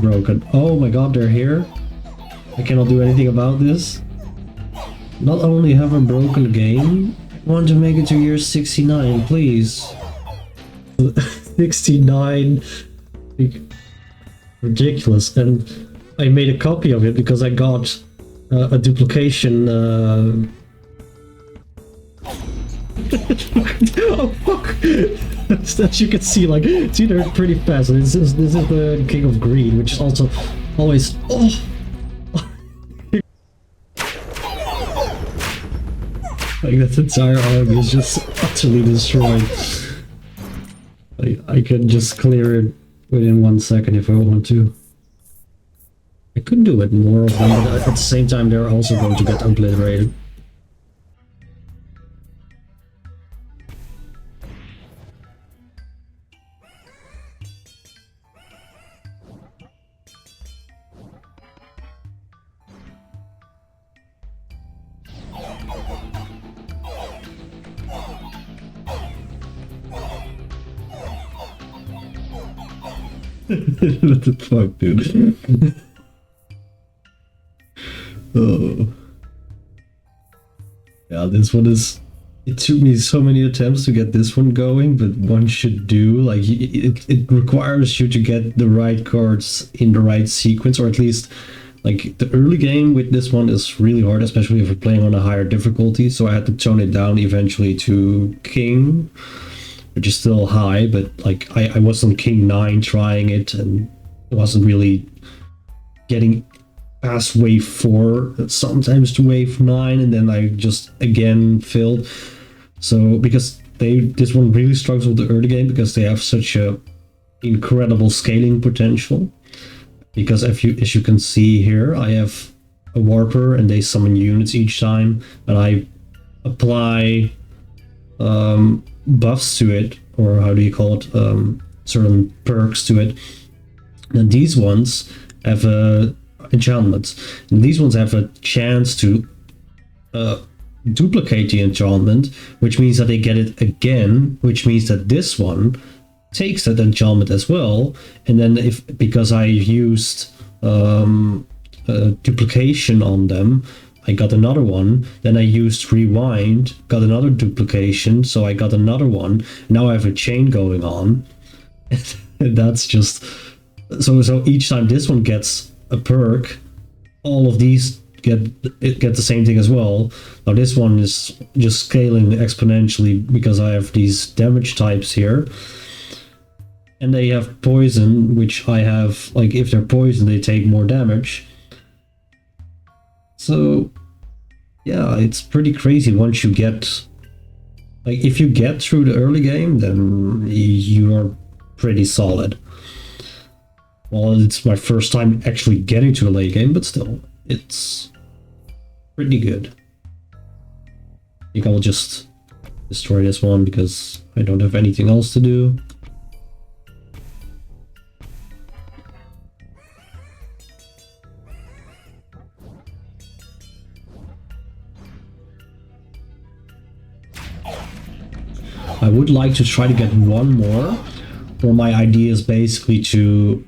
Broken. Oh my god, they're here. I cannot do anything about this. Not only have a broken game, I want to make it to year 69, please. 69. Ridiculous. And I made a copy of it because I got a duplication. Oh fuck! As you can see, like, see, they're pretty fast. This is the King of Greed, which is also always. Oh! Like, that entire army is just utterly destroyed. I can just clear it within 1 second if I want to. I could do it more of them, but at the same time they're also going to get obliterated. What the fuck, dude? Oh. Yeah, this one is... It took me so many attempts to get this one going, but one should do. Like, it requires you to get the right cards in the right sequence, or at least, like, the early game with this one is really hard, especially if you're playing on a higher difficulty, so I had to tone it down eventually to King, which is still high, but like I was on King 9 trying it and it wasn't really getting past wave 4, sometimes to wave 9, and then I just again failed. So because this one really struggles with the early game because they have such a incredible scaling potential. Because as you can see here, I have a warper and they summon units each time, and I apply buffs to it, or how do you call it, certain perks to it, and these ones have enchantments, and these ones have a chance to duplicate the enchantment, which means that they get it again, which means that this one takes that enchantment as well, and then because I used duplication on them, I got another one, then I used rewind, got another duplication, so I got another one. Now I have a chain going on. And that's just... So each time this one gets a perk, all of these get the same thing as well. Now this one is just scaling exponentially because I have these damage types here. And they have poison, which I have, like, if they're poisoned, they take more damage. So, yeah, it's pretty crazy once you get... Like, if you get through the early game, then you are pretty solid. Well, it's my first time actually getting to the late game, but still, it's pretty good. I think I will just destroy this one because I don't have anything else to do. I would like to try to get one more, or my idea is basically to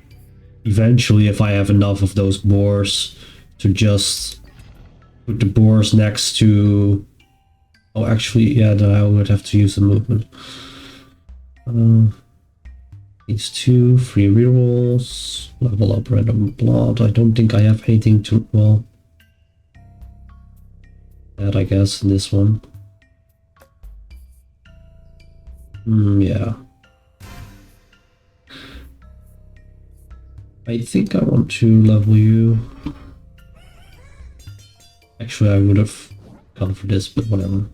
eventually, if I have enough of those boars, to just put the boars next to... Oh, actually, yeah, then I would have to use the movement. These 2 free rerolls, level up random blood. I don't think I have anything to... Well, that I guess in this one. Yeah. I think I want to level you. Actually, I would have gone for this, but whatever.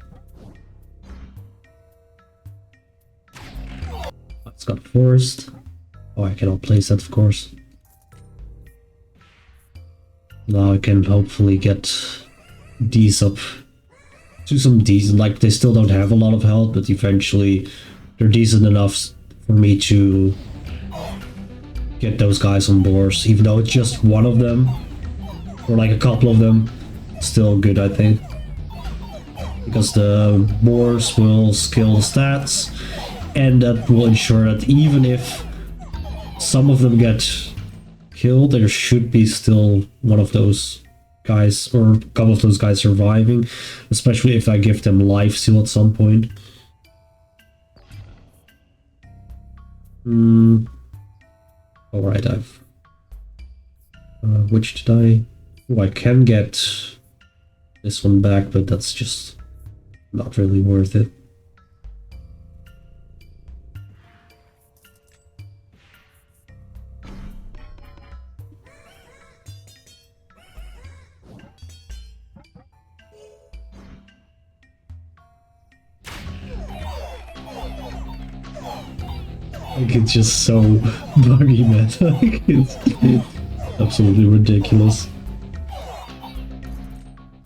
It's got forest. Oh, I cannot place that, of course. Now I can hopefully get these up to some decent, like, they still don't have a lot of health, but eventually they're decent enough for me to get those guys on boards, even though it's just one of them, or like a couple of them. Still good, I think, because the boars will scale the stats, and that will ensure that even if some of them get killed, there should be still one of those guys or a couple of those guys surviving, especially if I give them life steal at some point. Alright, I've... which did I... Oh, I can get this one back, but that's just not really worth it. Like, it's just so buggy, man. Like, it's absolutely ridiculous.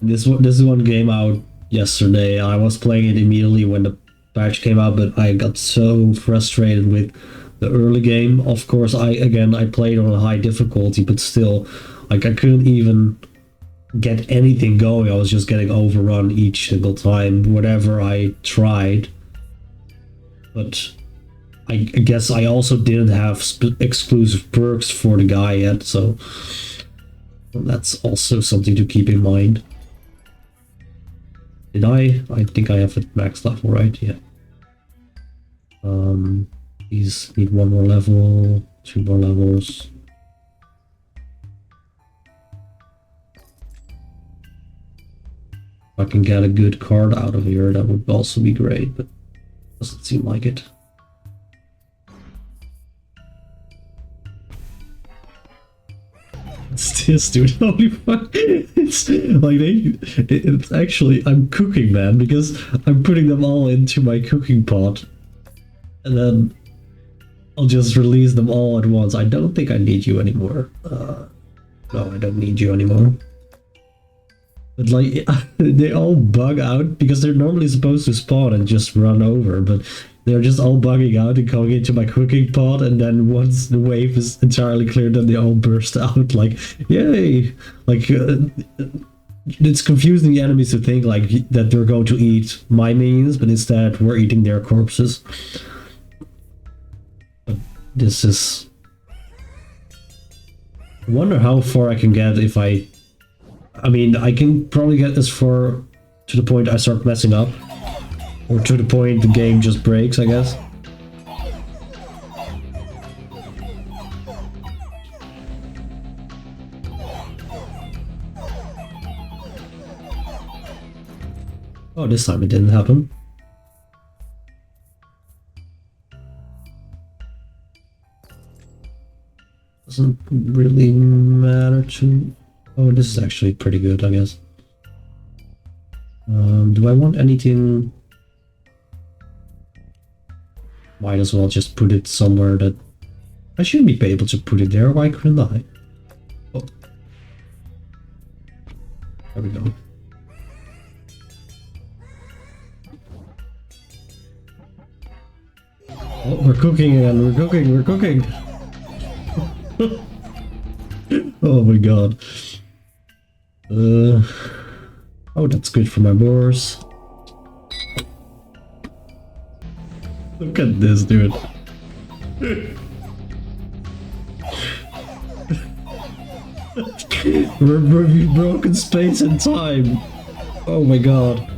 This one came out yesterday. I was playing it immediately when the patch came out, but I got so frustrated with the early game. Of course, I played on a high difficulty, but still, like, I couldn't even get anything going. I was just getting overrun each single time, whatever I tried. But I guess I also didn't have exclusive perks for the guy yet, so that's also something to keep in mind. Did I think I have it max level, right? Yeah. These need one more level, 2 more levels. If I can get a good card out of here, that would also be great, but doesn't seem like it. It's this, dude. Holy fuck. It's like it's actually, I'm cooking, man, because I'm putting them all into my cooking pot. And then I'll just release them all at once. I don't think I need you anymore. No, I don't need you anymore. But like, they all bug out because they're normally supposed to spawn and just run over, but they're just all bugging out and going into my cooking pot, and then once the wave is entirely cleared, then they all burst out like, yay! Like, it's confusing the enemies to think like that they're going to eat my minions, but instead we're eating their corpses. But this is... I wonder how far I can get if I mean, I can probably get this far to the point I start messing up. Or to the point the game just breaks, I guess. Oh, this time it didn't happen. Doesn't really matter to... Oh, this is actually pretty good, I guess. Do I want anything? Might as well just put it somewhere that... I should be able to put it there, why couldn't I? Oh. There we go. Oh, we're cooking again, we're cooking! Oh my god. Oh, that's good for my boars. Look at this, dude. We've broken space and time. Oh my god.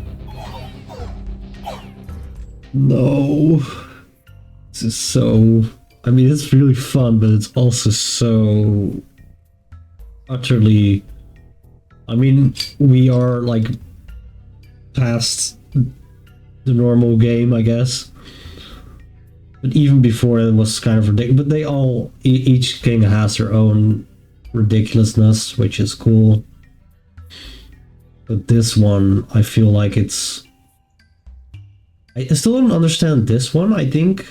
No. This is so... I mean, it's really fun, but it's also so... utterly... I mean, we are, like, past the normal game, I guess. But even before it was kind of ridiculous. But they all... each king has their own ridiculousness, which is cool. But this one, I feel like it's... I still don't understand this one. I think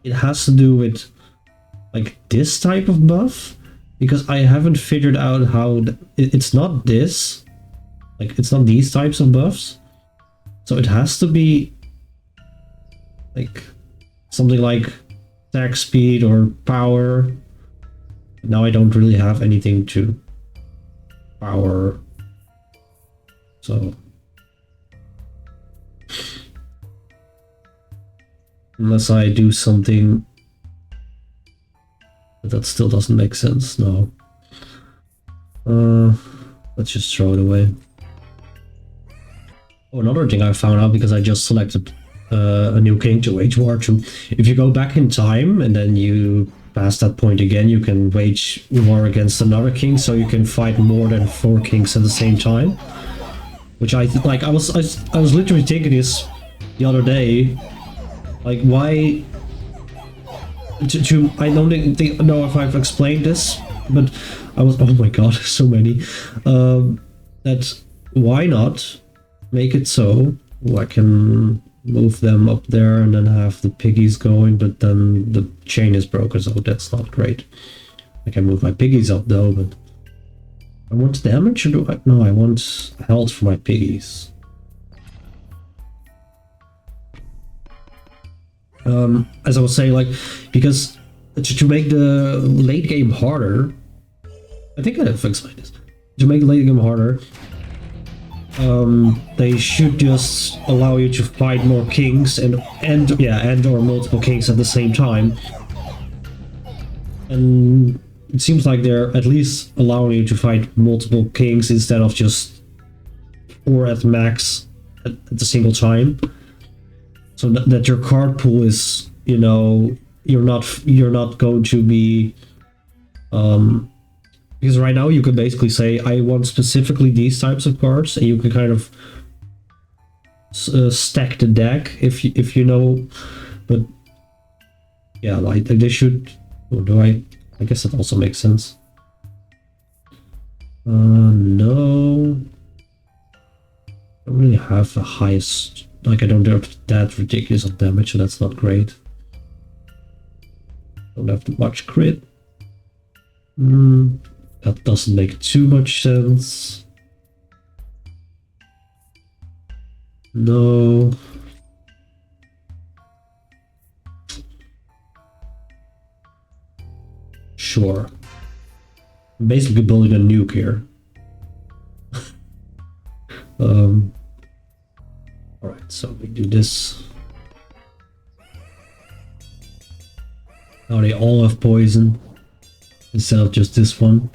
it has to do with, like, this type of buff. Because I haven't figured out how... it's not this. Like, it's not these types of buffs. So it has to be... like... something like attack speed or power. Now I don't really have anything to power. So... unless I do something... But that still doesn't make sense, no. Let's just throw it away. Oh, another thing I found out because I just selected a new king to wage war to. If you go back in time and then you pass that point again, you can wage war against another king, so you can fight more than 4 kings at the same time. Which I was literally thinking this the other day. Like, why? I don't know if I've explained this, but I was, oh my god, so many. That why not make it so I can move them up there and then have the piggies going, but then the chain is broken, so that's not great. I can move my piggies up though, but I want damage, or do I? No, I want health for my piggies. As I was saying, like, because to make the late game harder, I think I've explained this. To make the late game harder, they should just allow you to fight more kings and or multiple kings at the same time. And it seems like they're at least allowing you to fight multiple kings instead of just 4 at max at the single time. So that your card pool is, you know, you're not going to be because right now you could basically say I want specifically these types of cards, and you can kind of stack the deck if you know. But yeah, like they should. Or do I guess that also makes sense. No, I don't really have the highest. Like, I don't have that ridiculous of damage, so that's not great. Don't have much crit. That doesn't make too much sense. No. Sure. I'm basically building a nuke here. Alright, so we do this. Now they all have poison instead of just this one.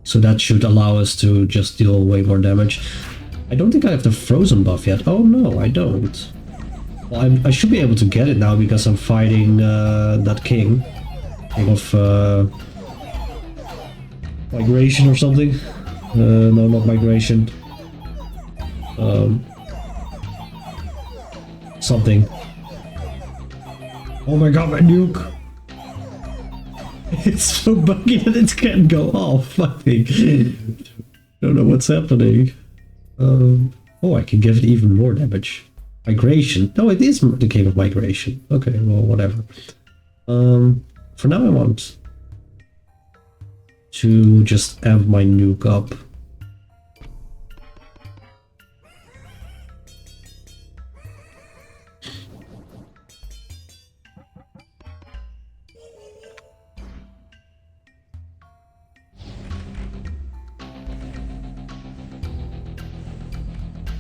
So that should allow us to just deal way more damage. I don't think I have the frozen buff yet. Oh no, I don't. Well, I should be able to get it now because I'm fighting that king. King of migration or something. No, not migration. Something. Oh my god, my nuke! It's so buggy that it can't go off, I think. Don't know what's happening. Oh, I can give it even more damage. Migration. No, it is the king of migration. Okay, well, whatever. For now I want to just amp my nuke up.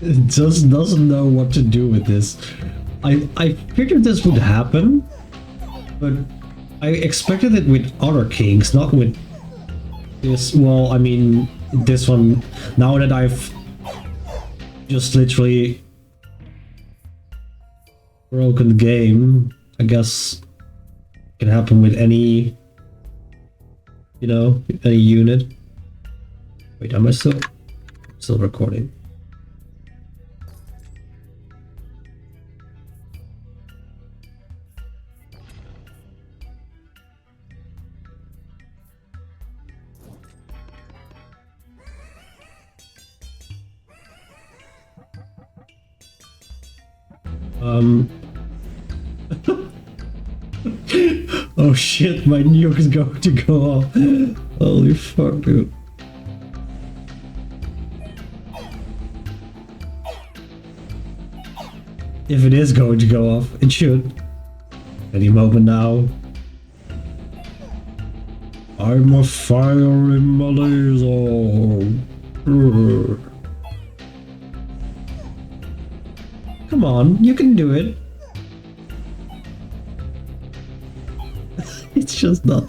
It just doesn't know what to do with this. I figured this would happen, but I expected it with other kings, not with this. Well, I mean, this one. Now that I've just literally broken the game, I guess it can happen with any, you know, any unit. Wait, am I still recording? Oh shit, my nuke is going to go off. Holy fuck, dude. If it is going to go off, it should. Any moment now. I'm a fire in my laser. Come on, you can do it. It's just not.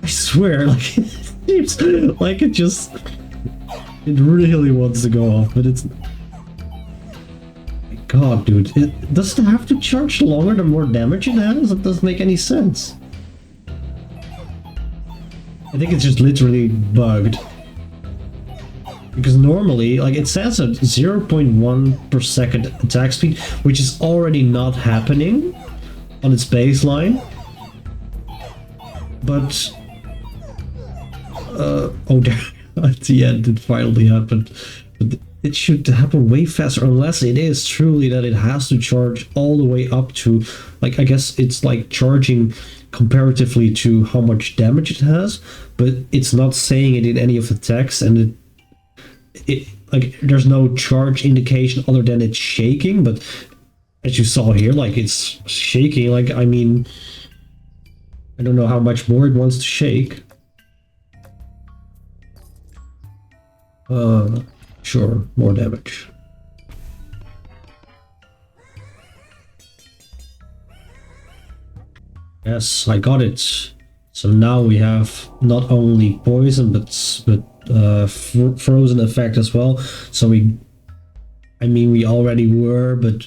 I swear, like, it seems like it just... It really wants to go off, but it's... My God, dude. Does it have to charge longer the more damage it has? It doesn't make any sense. I think it's just literally bugged. Because normally, like, it says at 0.1 per second attack speed, which is already not happening on its baseline. But... oh, there, at the end it finally happened. But it should happen way faster, unless it is truly that it has to charge all the way up to, like, I guess it's like charging comparatively to how much damage it has, but it's not saying it in any of the text, and it like, there's no charge indication other than it's shaking. But as you saw here, like, it's shaking. Like, I mean, I don't know how much more it wants to shake. Sure, more damage. Yes, I got it. So now we have not only poison, but frozen effect as well. So we, I mean, we already were, but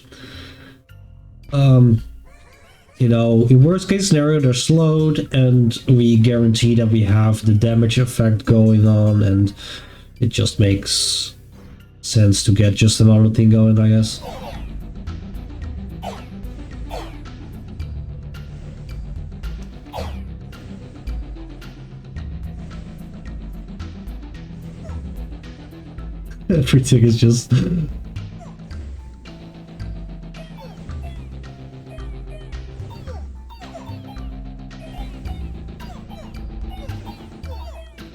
you know, in worst case scenario, they're slowed, and we guarantee that we have the damage effect going on, and it just makes sense to get just another thing going, I guess. Everything is just... I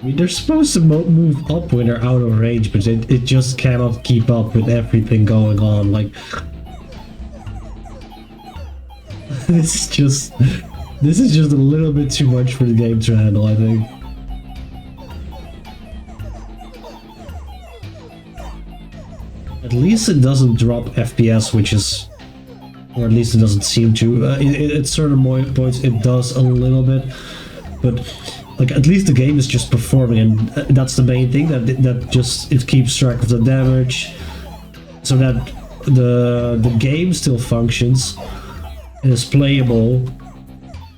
mean, they're supposed to move up when they're out of range, but it just cannot keep up with everything going on. Like, this is just a little bit too much for the game to handle, I think. At least it doesn't drop FPS, which is, or at least it doesn't seem to. At certain points it does a little bit, but like, at least the game is just performing, and that's the main thing, that just, it keeps track of the damage, so that the game still functions and is playable,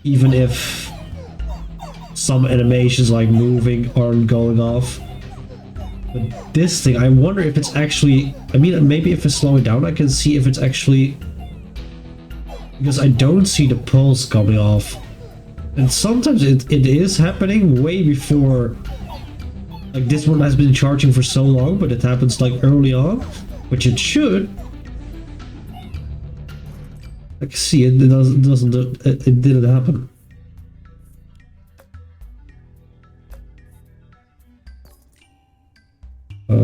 even if some animations like moving aren't going off. But this thing, I wonder if it's actually, I mean, maybe if I slow it down I can see if it's actually, because I don't see the pulse coming off. And sometimes it is happening way before, like, this one has been charging for so long, but it happens like early on, which it should. I can see it it didn't happen. I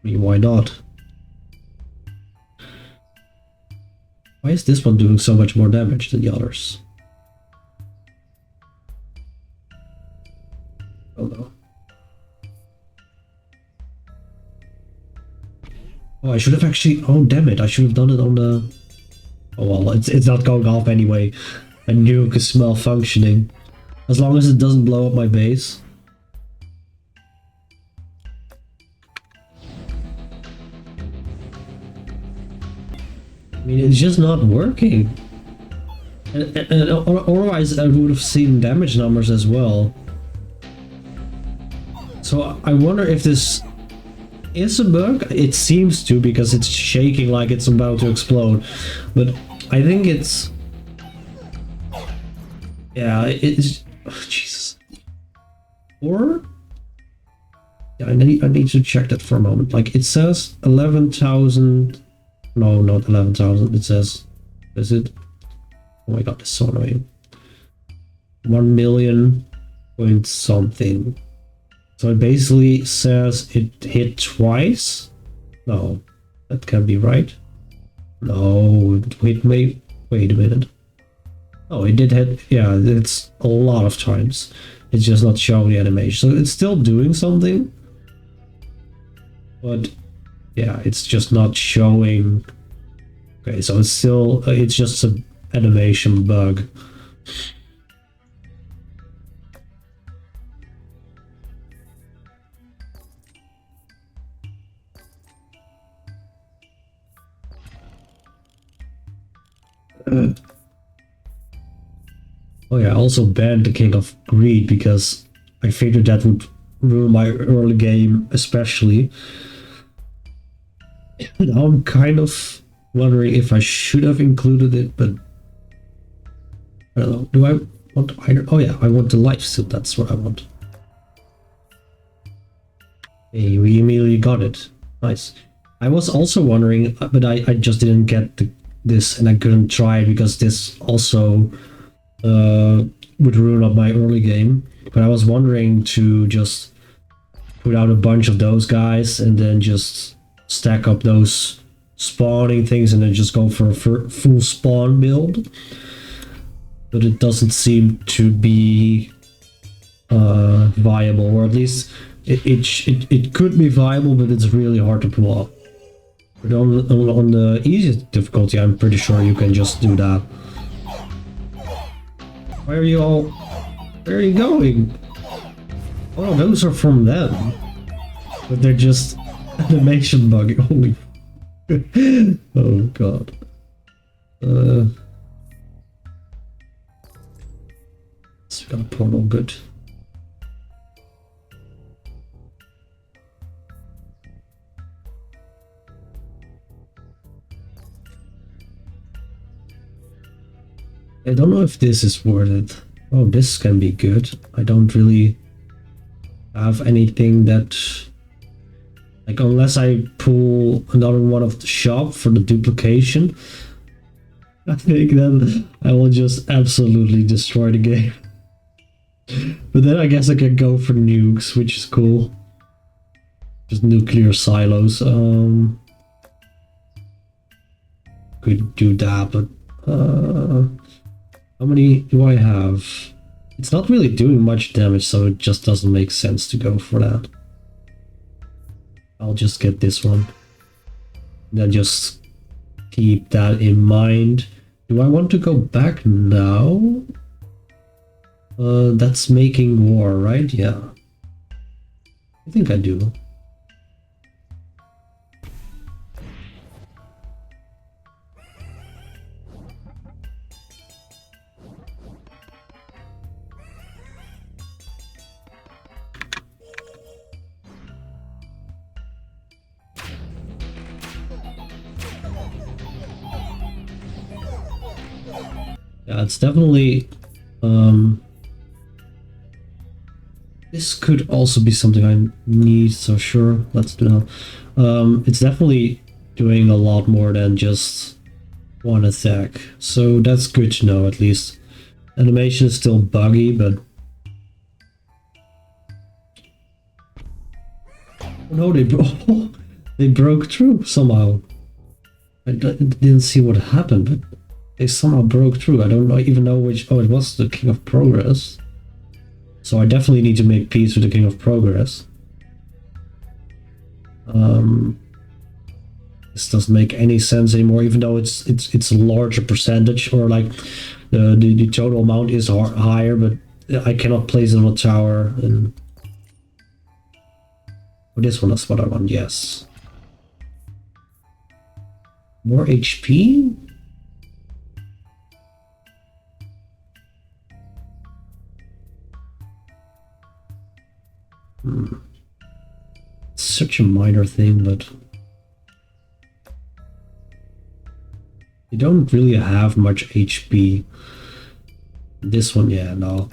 mean, why not? Why is this one doing so much more damage than the others? Oh no. Oh, I should have actually... Oh, damn it. I should have done it on the... Oh, well, it's not going off anyway. My nuke is malfunctioning. As long as it doesn't blow up my base. I mean, it's just not working. And otherwise, I would have seen damage numbers as well. So I wonder if this is a bug. It seems to, because it's shaking like it's about to explode. But I think it's... Yeah, it's... Oh, Jesus. Or... Yeah, I need to check that for a moment. Like, it says 11,000... No, not 11,000. It says... Is it? Oh my god, it's so annoying. 1 million point something. So it basically says it hit twice? No, that can't be right. No, it hit me. Wait a minute. Oh, it did hit. Yeah, it's a lot of times. It's just not showing the animation. So it's still doing something. But yeah, it's just not showing. Okay, so it's still it's just an animation bug. Oh yeah, I also banned the King of Greed because I figured that would ruin my early game, especially. Now I'm kind of wondering if I should have included it, but I don't know. Do I want either? Oh yeah, I want the life steal. That's what I want. Hey, we immediately got it. Nice. I was also wondering, but I just didn't get this and I couldn't try it because this also would ruin up my early game. But I was wondering to just put out a bunch of those guys and then just stack up those spawning things and then just go for a full spawn build. But it doesn't seem to be viable, or at least it could be viable, but it's really hard to pull off. But on the easiest difficulty, I'm pretty sure you can just do that. Why are you all... Where are you going? Oh, those are from them. But they're just animation bug. Holy... oh god. So we got a portal, good. I don't know if this is worth it. Oh, this can be good. I don't really have anything that... Like, unless I pull another one of the shop for the duplication, I think then I will just absolutely destroy the game. But then I guess I can go for nukes, which is cool. Just nuclear silos. Could do that, but... how many do I have? It's not really doing much damage, so it just doesn't make sense to go for that. I'll just get this one. Then just keep that in mind. Do I want to go back now? That's making war, right? Yeah. I think I do. Yeah, it's definitely... this could also be something I need, so sure, let's do that. It's definitely doing a lot more than just one attack, so that's good to know at least. Animation is still buggy, but... Oh no, they broke through somehow. I didn't see what happened, but they somehow broke through. I don't even know which... Oh, it was the King of Progress. So I definitely need to make peace with the King of Progress. This doesn't make any sense anymore, even though it's a larger percentage, or like the total amount is higher, but I cannot place it on a tower. And oh, this one is what I want. Yes. More HP. It's such a minor thing, but you don't really have much HP. This one, yeah, no.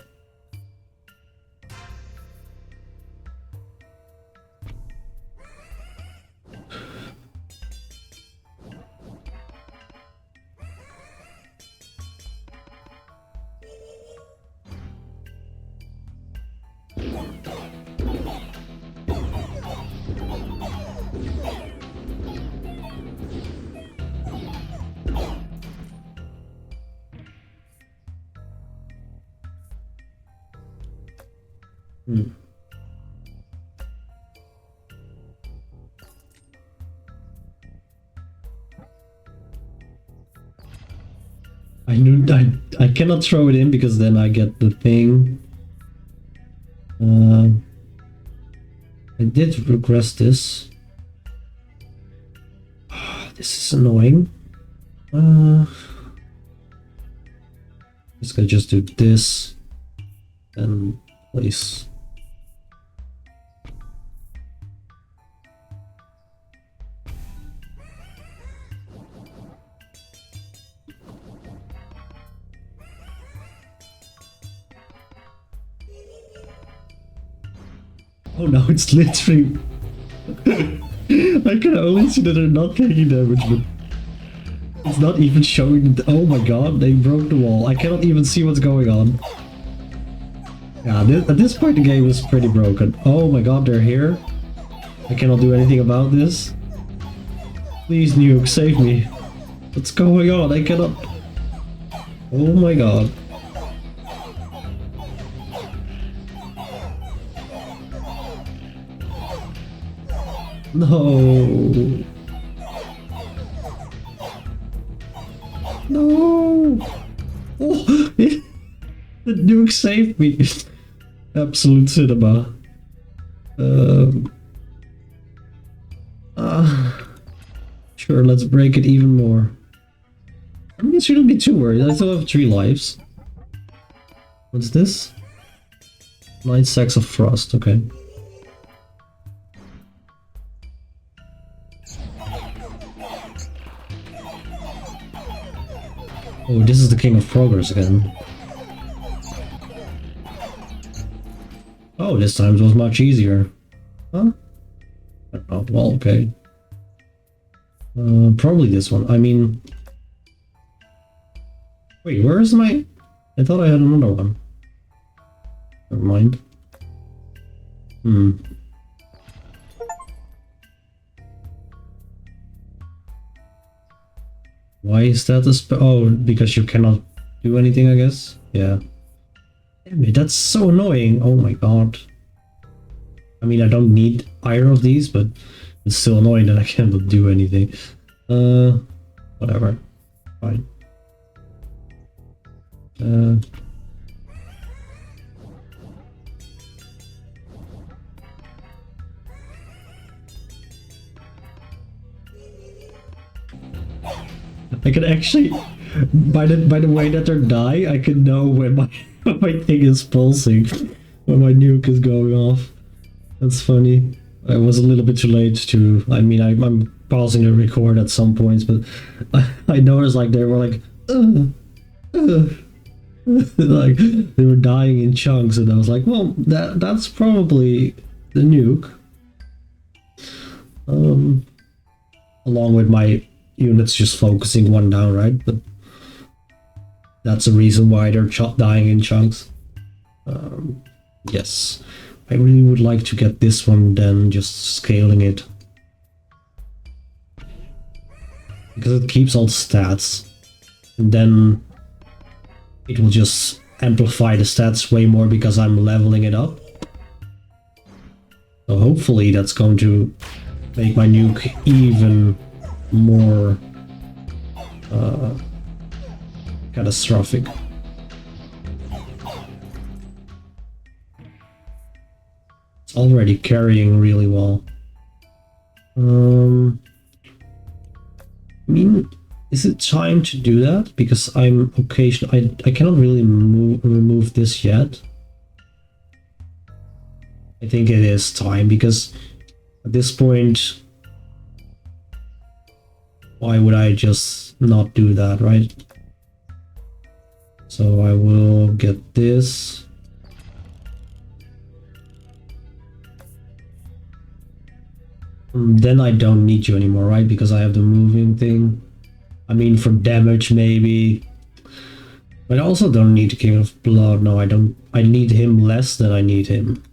I cannot throw it in because then I get the thing. I did regress this. This is annoying. Just gonna just do this and place. Oh no, it's literally. I can only see that they're not taking damage, but it's not even showing. Oh my god, they broke the wall. I cannot even see what's going on. Yeah, at this point the game is pretty broken. Oh my god, they're here. I cannot do anything about this. Please, Nuke, save me. What's going on? I cannot. Oh my god. No. No. Oh, the Nuke saved me. Absolute cinema. Sure, let's break it even more. I mean, it shouldn't be too worried. I still have 3 lives. What's this? 9 sacks of frost, okay. Oh, this is the King of Progress again. Oh, this time it was much easier. Huh? I don't know. Well, okay. Probably this one. I mean... Wait, where is my... I thought I had another one. Never mind. Why is that a oh, because you cannot do anything, I guess? Yeah. Damn it, that's so annoying. Oh my god. I mean, I don't need either of these, but it's still annoying that I cannot do anything. Whatever. Fine. I can actually, by the way that they're dying, I can know when my when my thing is pulsing, when my nuke is going off. That's funny. I was a little bit too late to. I mean, I'm pausing the record at some points, but I noticed like they were like, like they were dying in chunks, and I was like, well, that's probably the nuke. Along with my units just focusing one down, right? But that's a reason why they're dying in chunks. Yes, I really would like to get this one, then just scaling it. Because it keeps all stats. And then it will just amplify the stats way more because I'm leveling it up. So hopefully that's going to make my nuke even more catastrophic. It's already carrying really well. I mean, is it time to do that? Because I'm occasionally I cannot really remove this yet. I think it is time because at this point, why would I just not do that, right? So I will get this. Then I don't need you anymore, right? Because I have the moving thing. I mean, for damage maybe. But I also don't need the King of Blood. No, I don't. I need him less than I need him.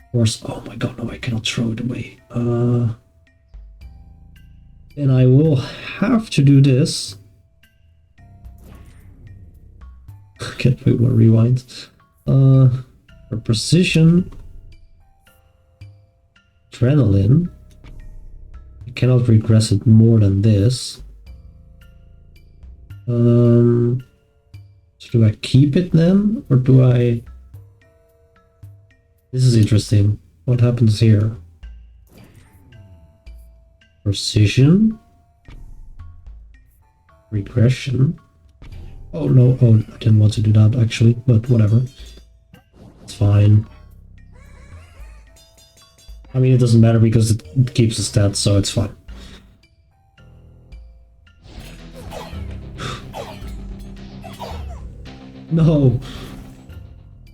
Of course. Oh my god, no, I cannot throw it away. Then I will have to do this. Can't put more rewinds. For precision, adrenaline. cannot regress it more than this. So do I keep it then, or do I... This is interesting. What happens here? Precision? Regression? Oh no, oh, I didn't want to do that actually, but whatever. It's fine. I mean, it doesn't matter because it keeps the stats, so it's fine. No!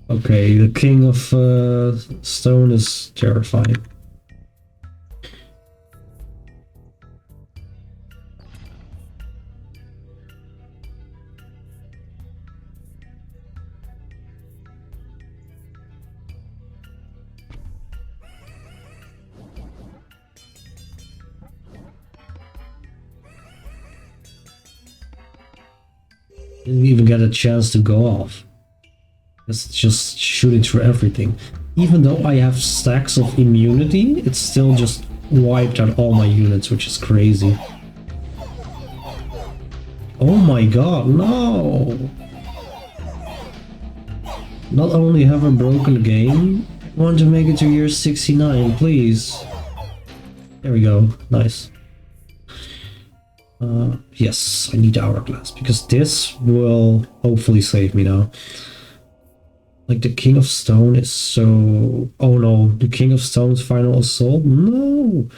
Okay, the King of Stone is terrifying. Didn't even get a chance to go off. It's just shooting through everything. Even though I have stacks of immunity, it's still just wiped out all my units, which is crazy. Oh my god, no! Not only have I broken the game, I want to make it to year 69, please. There we go, nice. Yes, I need Hourglass, because this will hopefully save me now. Like, the King of Stone is so... Oh no, the King of Stone's final assault? No!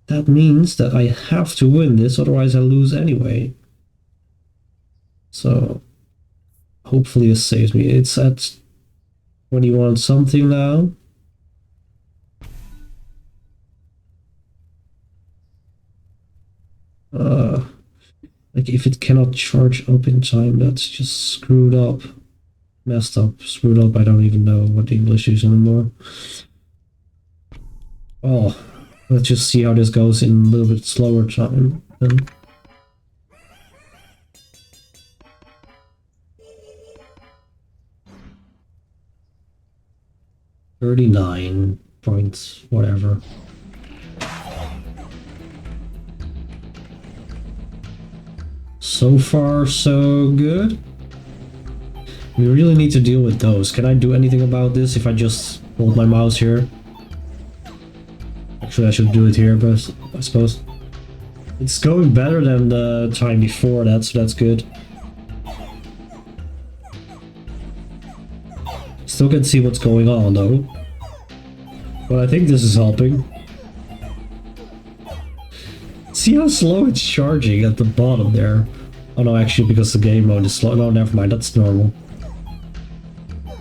That means that I have to win this, otherwise I lose anyway. So, hopefully it saves me. It's at 21 something now. Like, if it cannot charge up in time, that's just screwed up. Messed up. Screwed up, I don't even know what the English is anymore. Oh, let's just see how this goes in a little bit slower time then. $39 points, whatever. So far, so good. We really need to deal with those. Can I do anything about this if I just hold my mouse here? Actually, I should do it here, but I suppose. It's going better than the time before that, so that's good. Still can see what's going on, though. But I think this is helping. See how slow it's charging at the bottom there? Oh no, actually, because the game mode is slow. No, never mind, that's normal.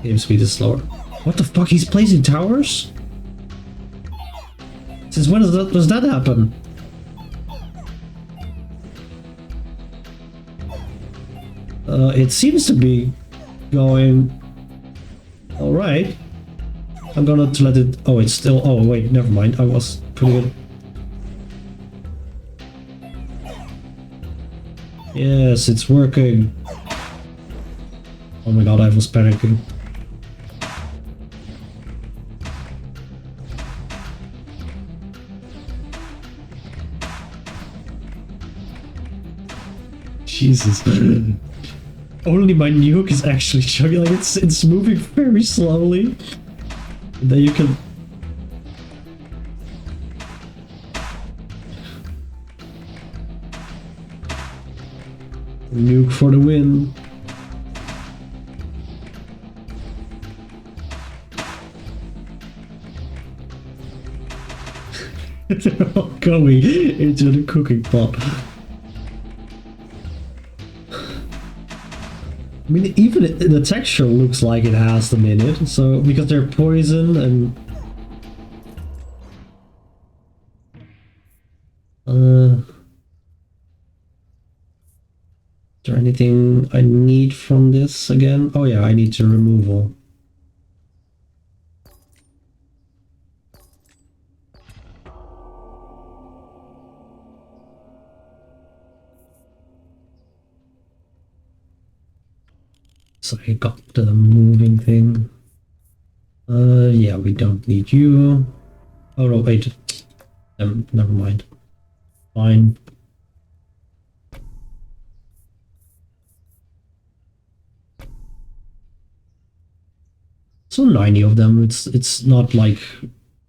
Game speed is slower. What the fuck? He's placing towers? Since when does that happen? It seems to be going alright. I'm gonna let it... Oh, it's still... Oh, wait, never mind. I was pretty good. Yes, it's working. Oh my god, I was panicking. Jesus. Only my nuke is actually chugging, like it's moving very slowly. And then you can... Nuke for the win. They're all going into the cooking pot. I mean, even the texture looks like it has them in it, so because they're poison and... Is there anything I need from this again? Oh yeah, I need to removal. So I got the moving thing. Yeah, we don't need you. Oh no, wait. Never mind. Fine. So 90 of them. It's not like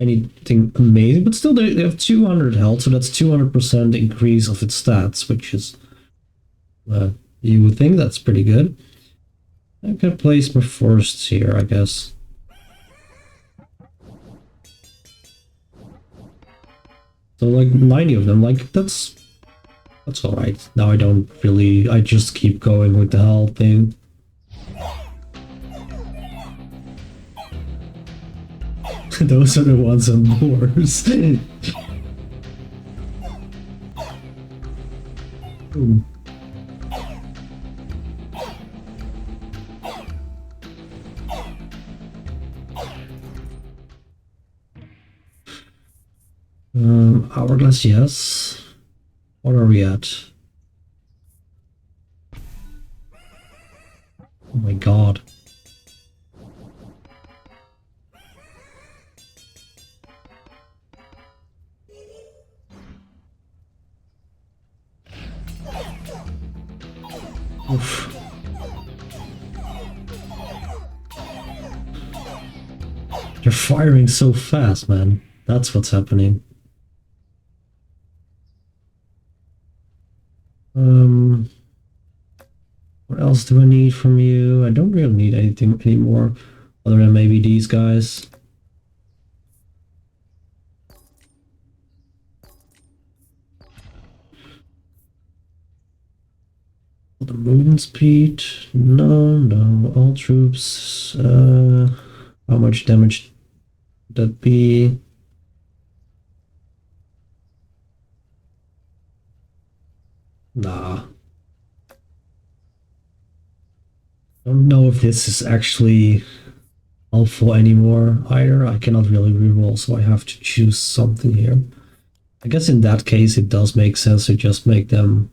anything amazing, but still they have 200 health, so that's 200% increase of its stats, which is you would think that's pretty good. I can place my forests here, I guess. So like 90 of them, like that's alright. Now I just keep going with the health thing. Those are the ones on boars. Ooh. Hourglass, yes. What are we at? Oh my god. Oof. They're firing so fast, man. That's what's happening. What else do I need from you? I don't really need anything anymore, other than maybe these guys. The movement speed? No. All troops. How much damage would that be? Nah. I don't know if this is actually helpful anymore either. I cannot really reroll, so I have to choose something here. I guess in that case it does make sense to just make them,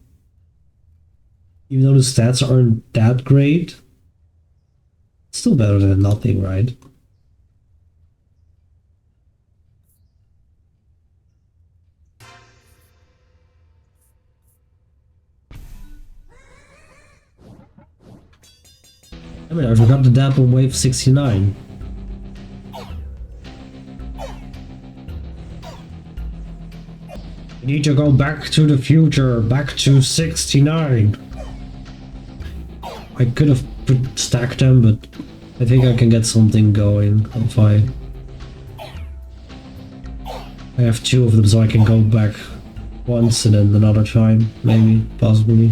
even though the stats aren't that great, it's still better than nothing, right? I mean, I forgot the dab on wave 69. We need to go back to the future, back to 69. I could have stacked them, but I think I can get something going if I have two of them, so I can go back once and then another time, maybe, possibly.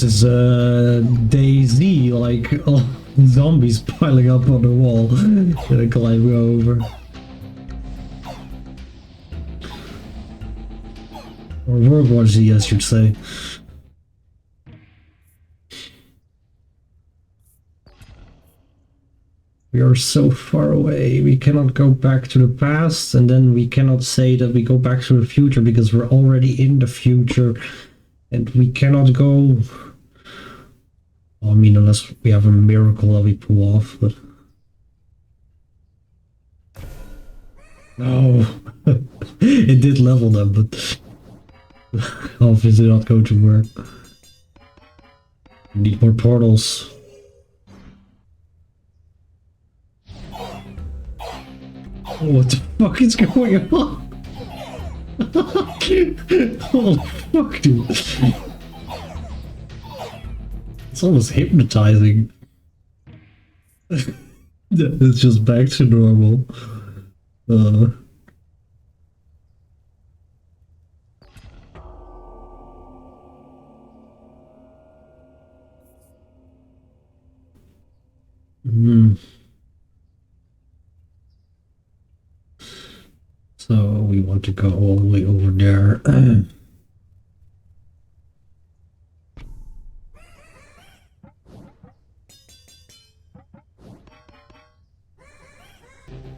This is DayZ, like all zombies piling up on the wall that I climb over. Or World War Z, I should say. We are so far away, we cannot go back to the past, and then we cannot say that we go back to the future because we're already in the future, and we cannot go... I mean, unless we have a miracle that we pull off, but... No! It did level them, but... obviously not going to work. We need more portals. Oh, what the fuck is going on? Oh, fuck, dude. It's almost hypnotizing. It's just back to normal. So we want to go all the way over there.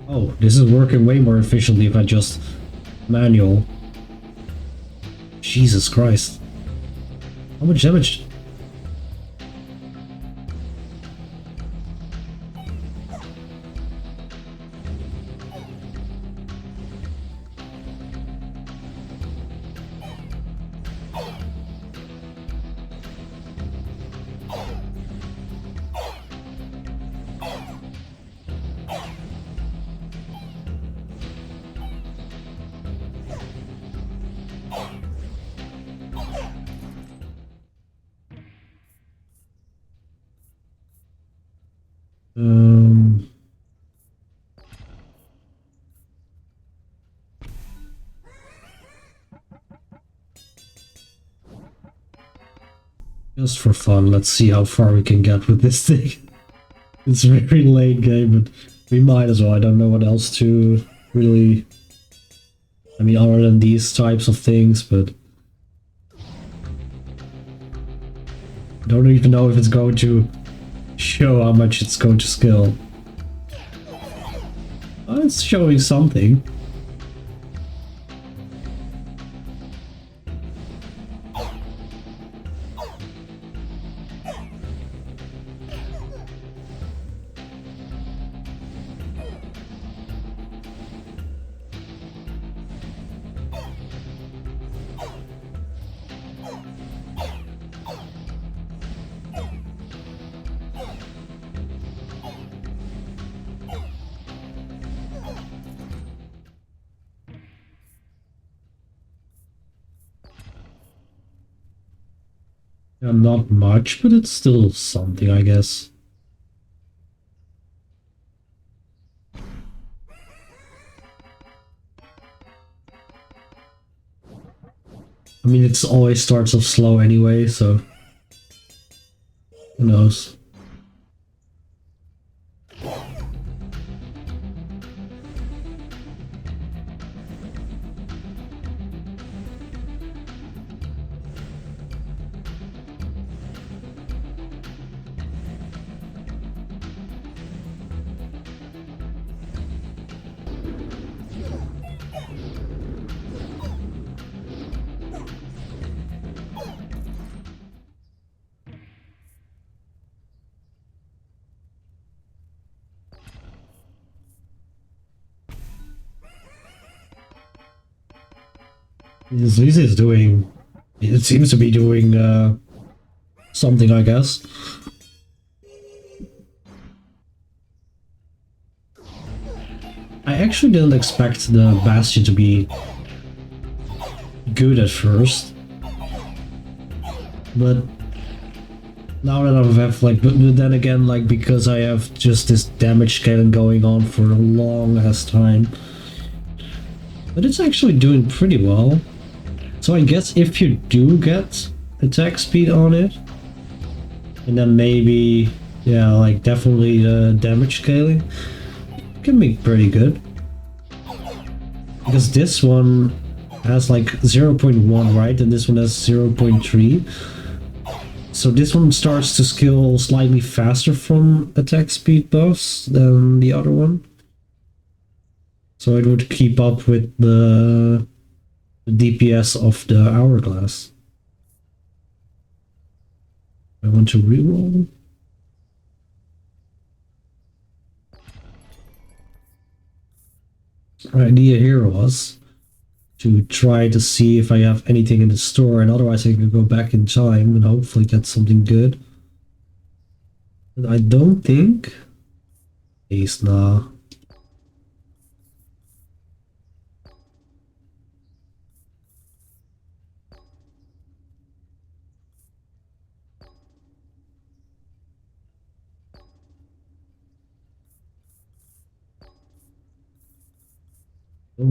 Oh, this is working way more efficiently if I just manual. Jesus Christ. How much damage? Um, just for fun, let's see how far we can get with this thing. It's a very late game, but we might as well. I don't know what else to really... I mean, other than these types of things, but... I don't even know if it's going to show how much it's going to scale. Oh, it's showing something. Yeah, not much, but it's still something, I guess. I mean, it always starts off slow anyway, so... Who knows? This is doing... It seems to be doing something, I guess. I actually didn't expect the Bastion to be good at first. But now that I have like, but then again, like, because I have just this damage scaling going on for a long ass time. But it's actually doing pretty well. So I guess if you do get attack speed on it, and then maybe, yeah, like definitely the damage scaling, can be pretty good. Because this one has like 0.1, right? And this one has 0.3. So this one starts to scale slightly faster from attack speed buffs than the other one. So it would keep up with the DPS of the Hourglass. I want to reroll. Our idea here was to try to see if I have anything in the store, and otherwise I can go back in time and hopefully get something good. But I don't think... Ace, nah.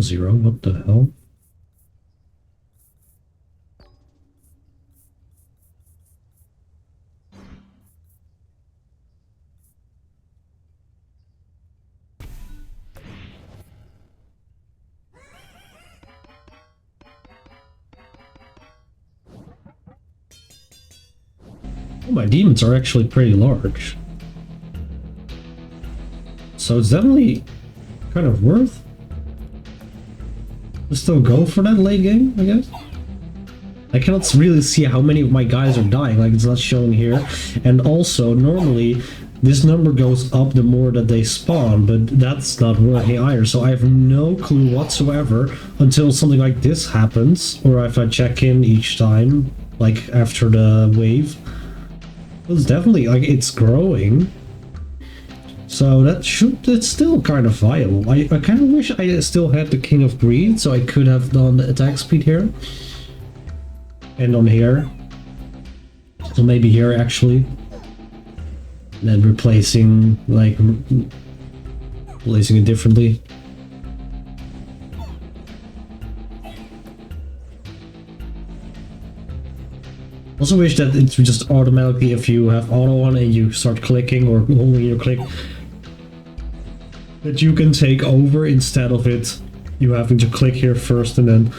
0, what the hell? Oh, my demons are actually pretty large. So it's definitely kind of worth. Let's still go for that late game, I guess. I cannot really see how many of my guys are dying, like it's not showing here. And also, normally, this number goes up the more that they spawn, but that's not working either. So I have no clue whatsoever until something like this happens, or if I check in each time, like after the wave. It's definitely, like, it's growing. So it's still kind of viable. I kind of wish I still had the King of Greed, so I could have done the attack speed here. And on here. So maybe here actually. And then replacing it differently. Also wish that it's just automatically, if you have auto on and you start clicking or holding your click, that you can take over instead of it you having to click here first and then.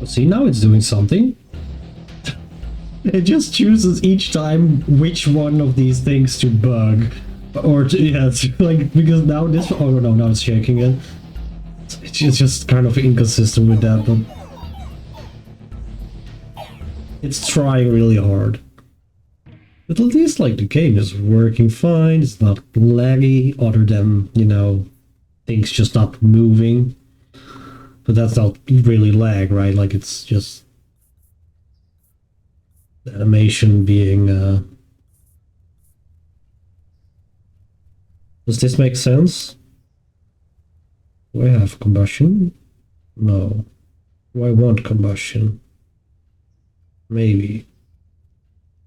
See, now it's doing something. It just chooses each time which one of these things to bug. Or to, yeah, it's like, because now this, oh no, now it's shaking it. It's just kind of inconsistent with that, but it's trying really hard. But at least, like, the game is working fine, it's not laggy, other than, you know, things just not moving. But that's not really lag, right? Like, it's just the animation being, Does this make sense? Do I have combustion? No. Do I want combustion? Maybe.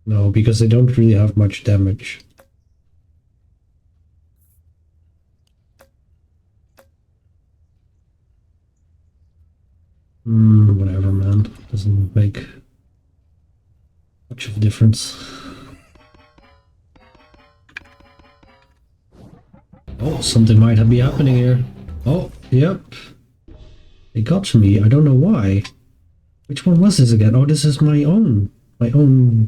No, because they don't really have much damage. Whatever, man. Doesn't make much of a difference. Oh, something might be happening here. Oh, yep. It got to me. I don't know why. Which one was this again? Oh, this is my own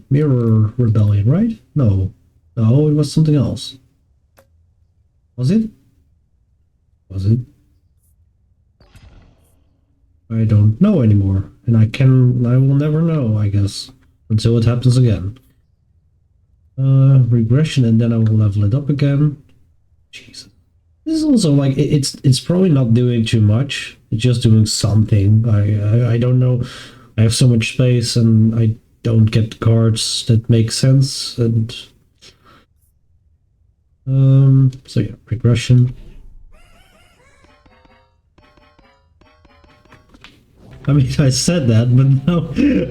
mirror rebellion, right? No. No, it was something else. Was it? Was it? I don't know anymore. And I will never know, I guess. Until it happens again. Regression, and then I will level it up again. Jesus. This is also like, it's probably not doing too much. It's just doing something. I don't know. I have so much space and I don't get cards that make sense. And so yeah, regression. I mean, I said that, but now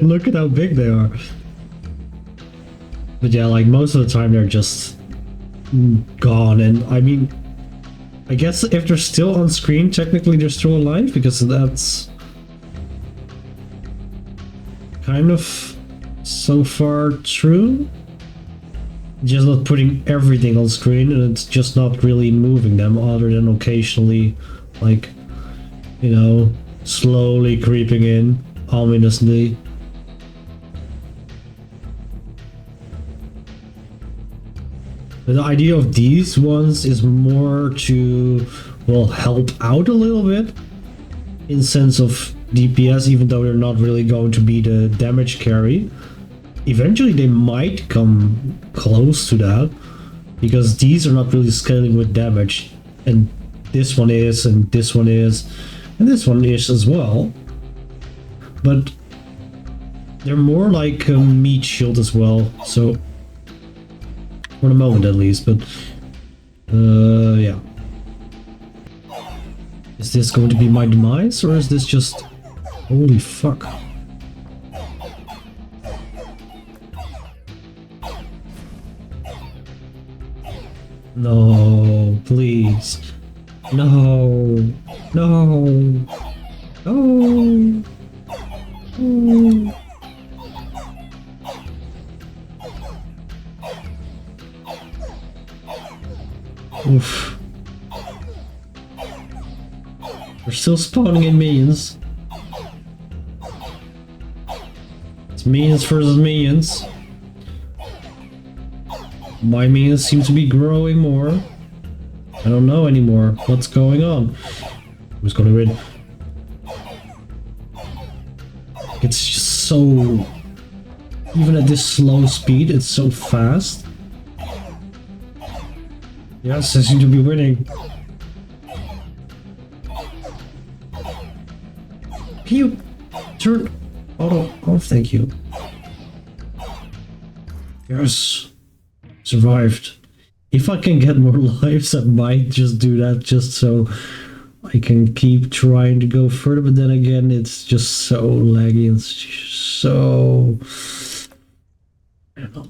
look at how big they are. But yeah, like most of the time they're just gone, and I mean, I guess if they're still on screen, technically they're still alive, because that's kind of so far true. Just not putting everything on screen, and it's just not really moving them, other than occasionally, like, you know, slowly creeping in ominously. The idea of these ones is more to, well, help out a little bit in sense of DPS, even though they're not really going to be the damage carry. Eventually they might come close to that, because these are not really scaling with damage, and this one is, and this one is, and this one is as well. But they're more like a meat shield as well, so for the moment at least. But yeah. Is this going to be my demise, or is this just... Holy fuck. No, please. No. No. No. No. Oof. We're still spawning in minions. It's minions versus minions. My minions seem to be growing more. I don't know anymore what's going on. Who's gonna win? It's just so... Even at this slow speed, it's so fast. Yes, I seem to be winning. Can you turn auto off? Thank you. Yes. Survived. If I can get more lives, I might just do that just so I can keep trying to go further, but then again, it's just so laggy. It's just so... I don't know,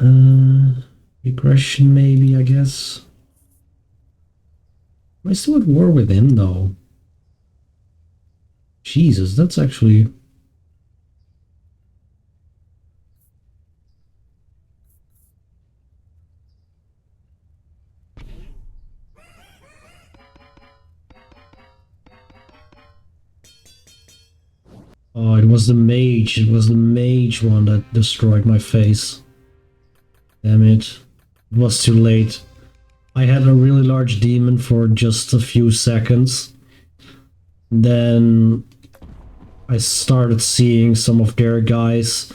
man. Regression, maybe, I guess. Am I still at war with him, though? Jesus, that's actually... Oh, it was the mage. It was the mage one that destroyed my face. Damn it. It was too late. I had a really large demon for just a few seconds. Then I started seeing some of their guys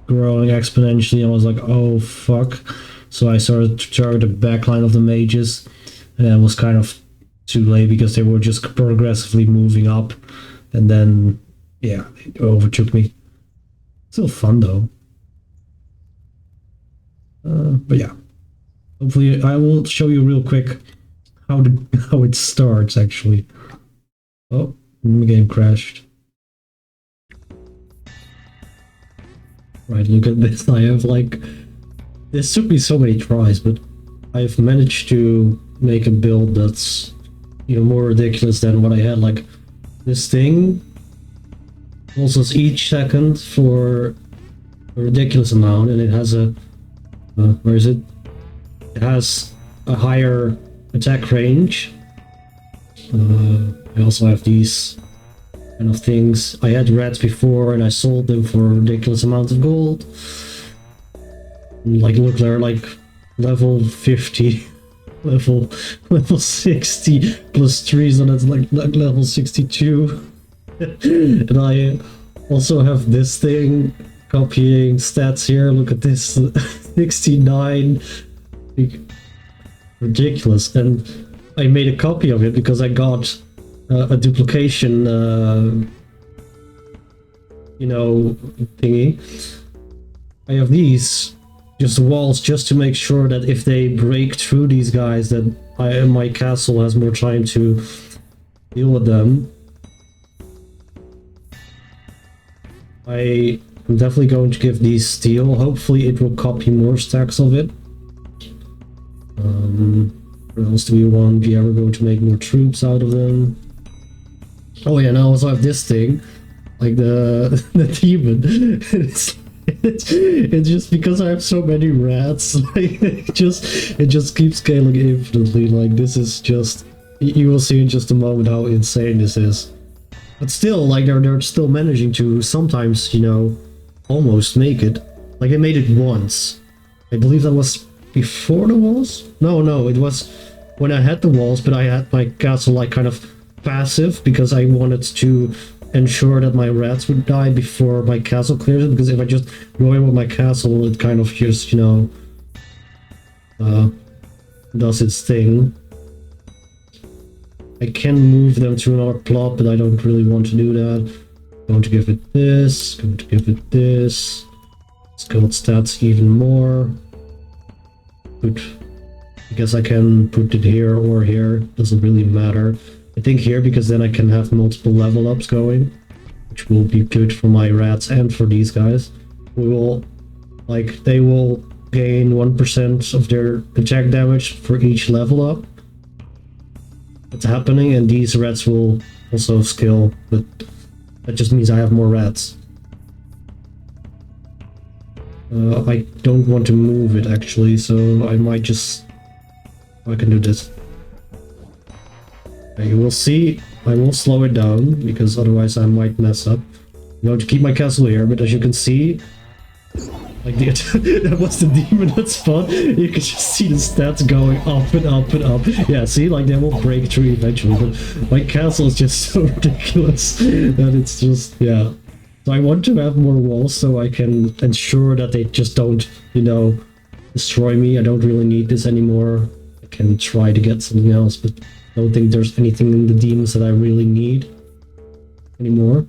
growing exponentially. I was like, oh fuck. So I started to target the backline of the mages. And it was kind of too late because they were just progressively moving up. And then... yeah, it overtook me. Still fun though. But yeah, hopefully I will show you real quick how it starts actually. Oh, the game crashed. Right, look at this. I have like, this took me so many tries, but I've managed to make a build that's, you know, more ridiculous than what I had. Like this thing pulses each second for a ridiculous amount, and it has a where is it? It has a higher attack range. I also have these kind of things. I had rats before, and I sold them for ridiculous amounts of gold. Like look, they're like level 50, level 60 plus 3, so that's like level 62. And I also have this thing copying stats here. Look at this. 69. Ridiculous. And I made a copy of it because I got a duplication you know, thingy. I have these just walls just to make sure that if they break through these guys, that my castle has more time to deal with them. I am definitely going to give these steel. Hopefully it will copy more stacks of it. What else do we want? We are going to make more troops out of them. Oh yeah, now I also have this thing. Like the demon. It's just because I have so many rats. Like, it just keeps scaling infinitely. Like this is just... You will see in just a moment how insane this is. But still, like, they're still managing to sometimes, you know, almost make it. Like, I made it once. I believe that was before the walls? No, it was when I had the walls, but I had my castle, like, kind of passive, because I wanted to ensure that my rats would die before my castle clears it, because if I just go in with my castle, it kind of just, you know, does its thing. I can move them to another plot, but I don't really want to do that. Going to give it this, going to give it this. Skilled stats even more. Good. I guess I can put it here or here, doesn't really matter. I think here, because then I can have multiple level ups going, which will be good for my rats and for these guys. We will, like, they will gain 1% of their attack damage for each level up. It's happening, and these rats will also skill, but that just means I have more rats. I don't want to move it actually, so I might just... I can do this. You will see, I will slow it down, because otherwise I might mess up. I'm going to keep my castle here, but as you can see, Like that was the demon that spot. You could just see the stats going up and up and up. Yeah, see, like they will break through eventually. But my castle is just so ridiculous that it's just, yeah. So I want to have more walls so I can ensure that they just don't, you know, destroy me. I don't really need this anymore. I can try to get something else, but I don't think there's anything in the demons that I really need anymore.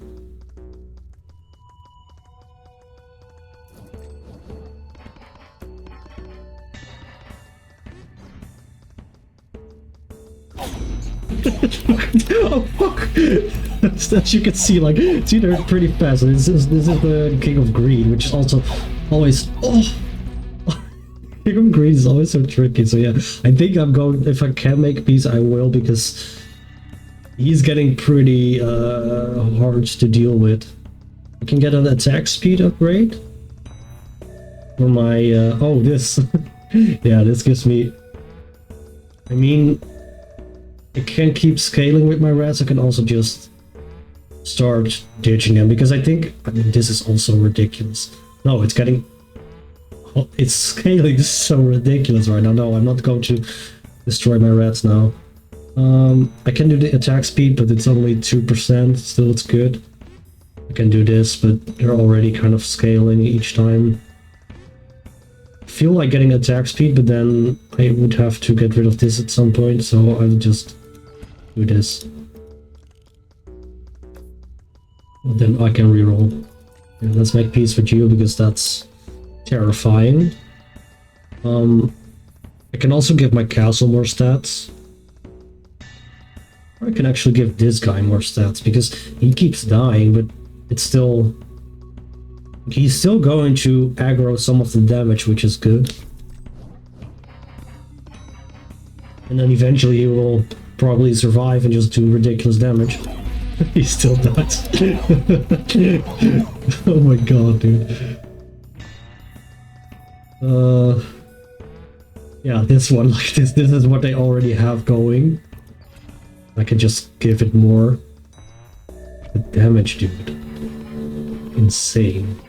Oh fuck! As you can see, like, see, they're pretty fast. This is the King of Greed, which is also always King of Greed is always so tricky. So yeah, I think I'm going. If I can make peace, I will, because he's getting pretty hard to deal with. I can get an attack speed upgrade for my oh, this yeah, this gives me, I mean, I can keep scaling with my rats. I can also just start ditching them, because I think, I mean, this is also ridiculous. No, it's getting, it's scaling so ridiculous right now. No, I'm not going to destroy my rats now. I can do the attack speed, but it's only 2%. Still, it's good. I can do this, but they're already kind of scaling each time. I feel like getting attack speed, but then I would have to get rid of this at some point, so I'll just do this. Well, then I can reroll. Yeah, let's make peace with you, because that's terrifying. I can also give my castle more stats. Or I can actually give this guy more stats, because he keeps dying, but it's still... he's still going to aggro some of the damage, which is good. And then eventually he will probably survive and just do ridiculous damage. He still dies. Oh my god, dude. Yeah, this one, like this is what they already have going. I can just give it more. The damage, dude. Insane.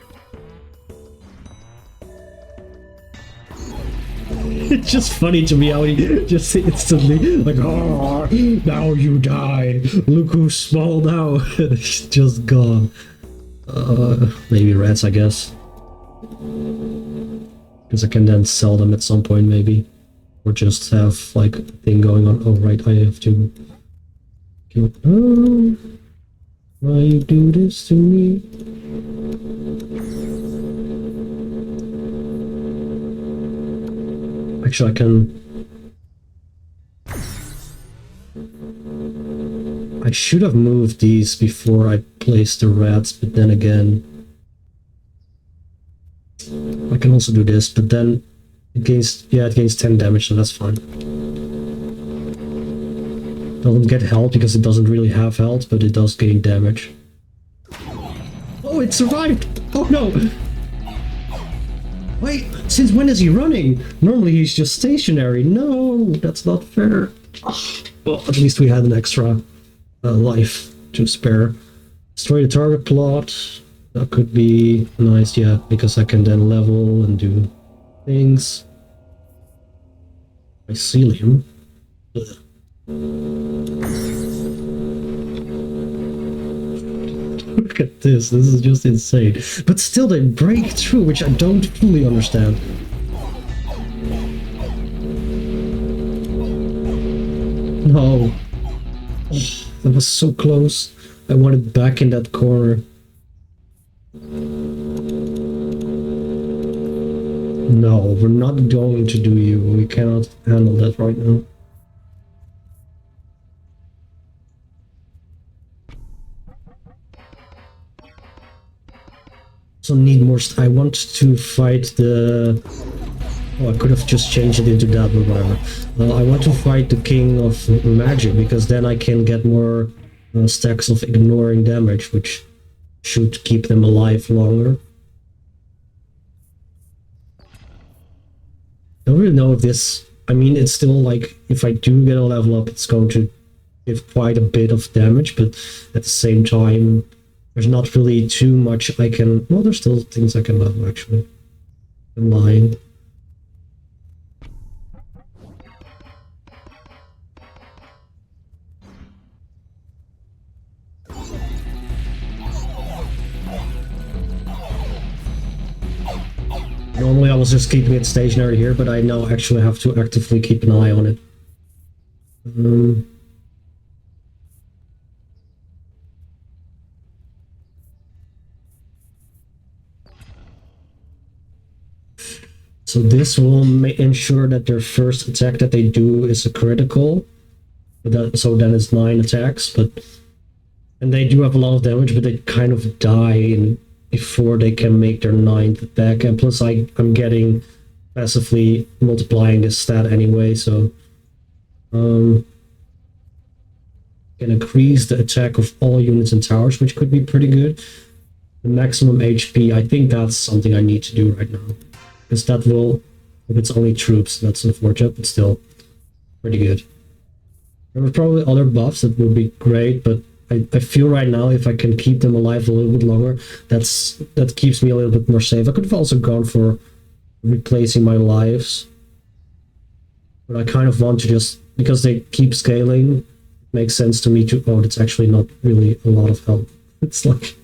It's just funny to me how he just instantly, like, oh, now you die. Look who's small now. He's just gone. Maybe rats, I guess. Because I can then sell them at some point, maybe. Or just have, like, a thing going on. Oh, right, I have to kill. Oh, why you do this to me? Actually, I can... I should have moved these before I placed the rats, but then again... I can also do this, but then it gains... yeah, it gains 10 damage, so that's fine. Doesn't get health because it doesn't really have health, but it does gain damage. Oh, it survived! Oh no! Wait, since when is he running? Normally he's just stationary. No, that's not fair. Well, at least we had an extra life to spare. Destroy the target plot. That could be nice, yeah, because I can then level and do things. Mycelium. Ugh. Look at this is just insane. But still they break through, which I don't fully understand. No. Oh, that was so close. I wanted back in that corner. No, we're not going to do you. We cannot handle that right now. Also need more. I want to fight the... oh, I could have just changed it into that, but whatever. I want to fight the King of Magic, because then I can get more stacks of ignoring damage, which should keep them alive longer. Don't really know if this... I mean, it's still like, if I do get a level up, it's going to give quite a bit of damage, but at the same time, there's not really too much I can... well, there's still things I can level, actually. I'm lying. Normally I was just keeping it stationary here, but I now actually have to actively keep an eye on it. So this will ensure that their first attack that they do is a critical. So then it's 9 attacks, and they do have a lot of damage, but they kind of die before they can make their 9th attack. And plus I'm getting passively multiplying this stat anyway, so can increase the attack of all units and towers, which could be pretty good. The maximum HP, I think that's something I need to do right now. Because that will, if it's only troops, that's unfortunate, but still pretty good. There are probably other buffs that would be great, but I feel right now if I can keep them alive a little bit longer, that keeps me a little bit more safe. I could have also gone for replacing my lives, but I kind of want to just, because they keep scaling, it makes sense to me to, oh, that's actually not really a lot of health. It's like,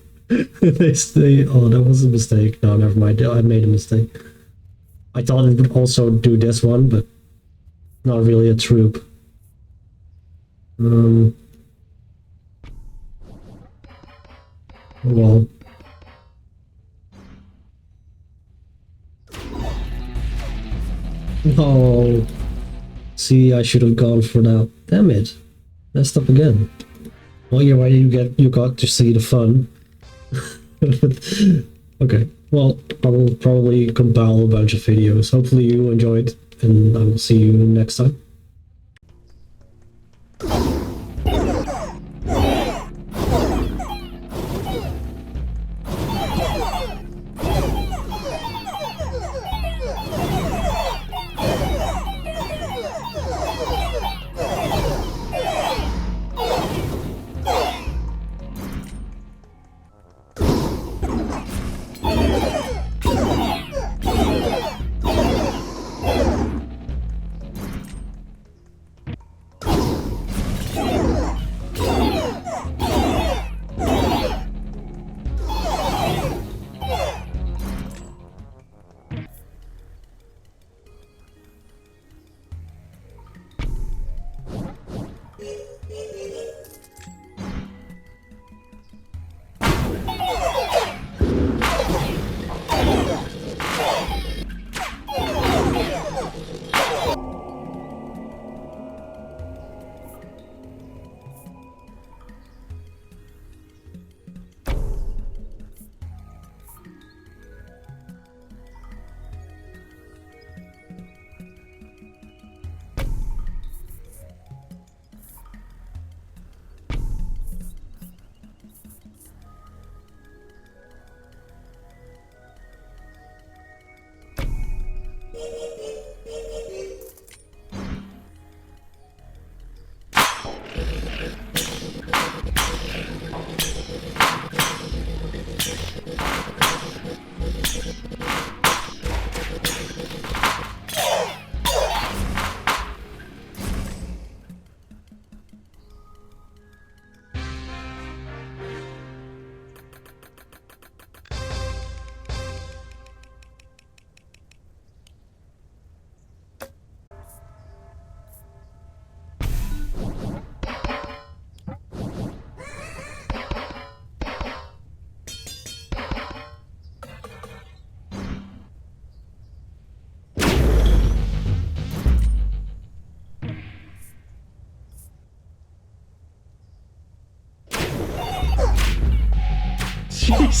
they stay, oh, that was a mistake. No, never mind, I made a mistake. I thought it would also do this one, but not really a troop. Well. Oh. See, I should have gone for that. Damn it. Messed up again. Well, yeah, why you got to see the fun. Okay. Well, I will probably compile a bunch of videos. Hopefully you enjoyed, and I will see you next time.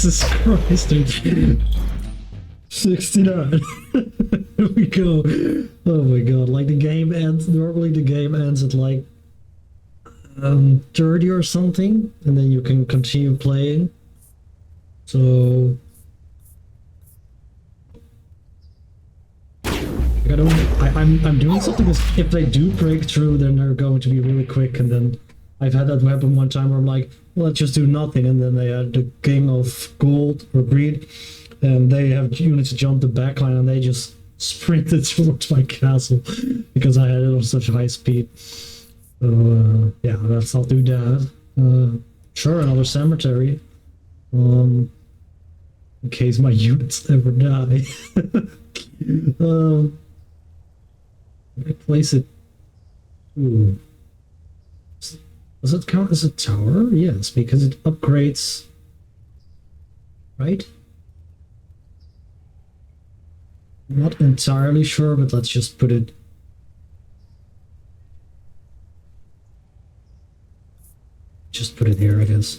Jesus Christ, dude. 69. Here we go. Oh my god, like the game ends, normally the game ends at like 30 or something, and then you can continue playing. So I'm doing something, because if they do break through, then they're going to be really quick, and then I've had that weapon one time where I'm like, well, let's just do nothing, and then they had the king of gold or greed, and they have units jump the backline, and they just sprinted towards my castle because I had it on such high speed. So yeah, let's not do that. Sure, another cemetery. In case my units ever die. Replace it. Ooh. Does it count as a tower? Yes, because it upgrades. Right? Not entirely sure, but let's just put it. Just put it here, I guess.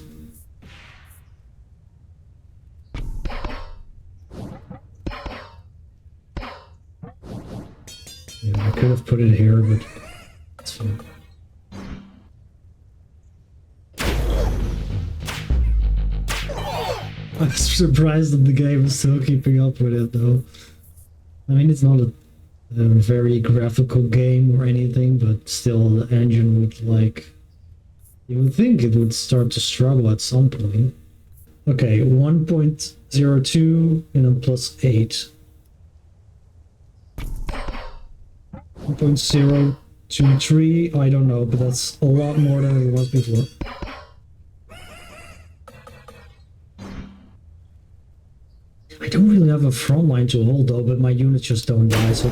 Yeah, I could have put it here, but it's fine. I'm surprised that the game is still keeping up with it, though. I mean, it's not a very graphical game or anything, but still, the engine would like. You would think it would start to struggle at some point. Okay, 1.02 and then plus 8. 1.023, I don't know, but that's a lot more than it was before. I don't really have a front line to hold though, but my units just don't die, so...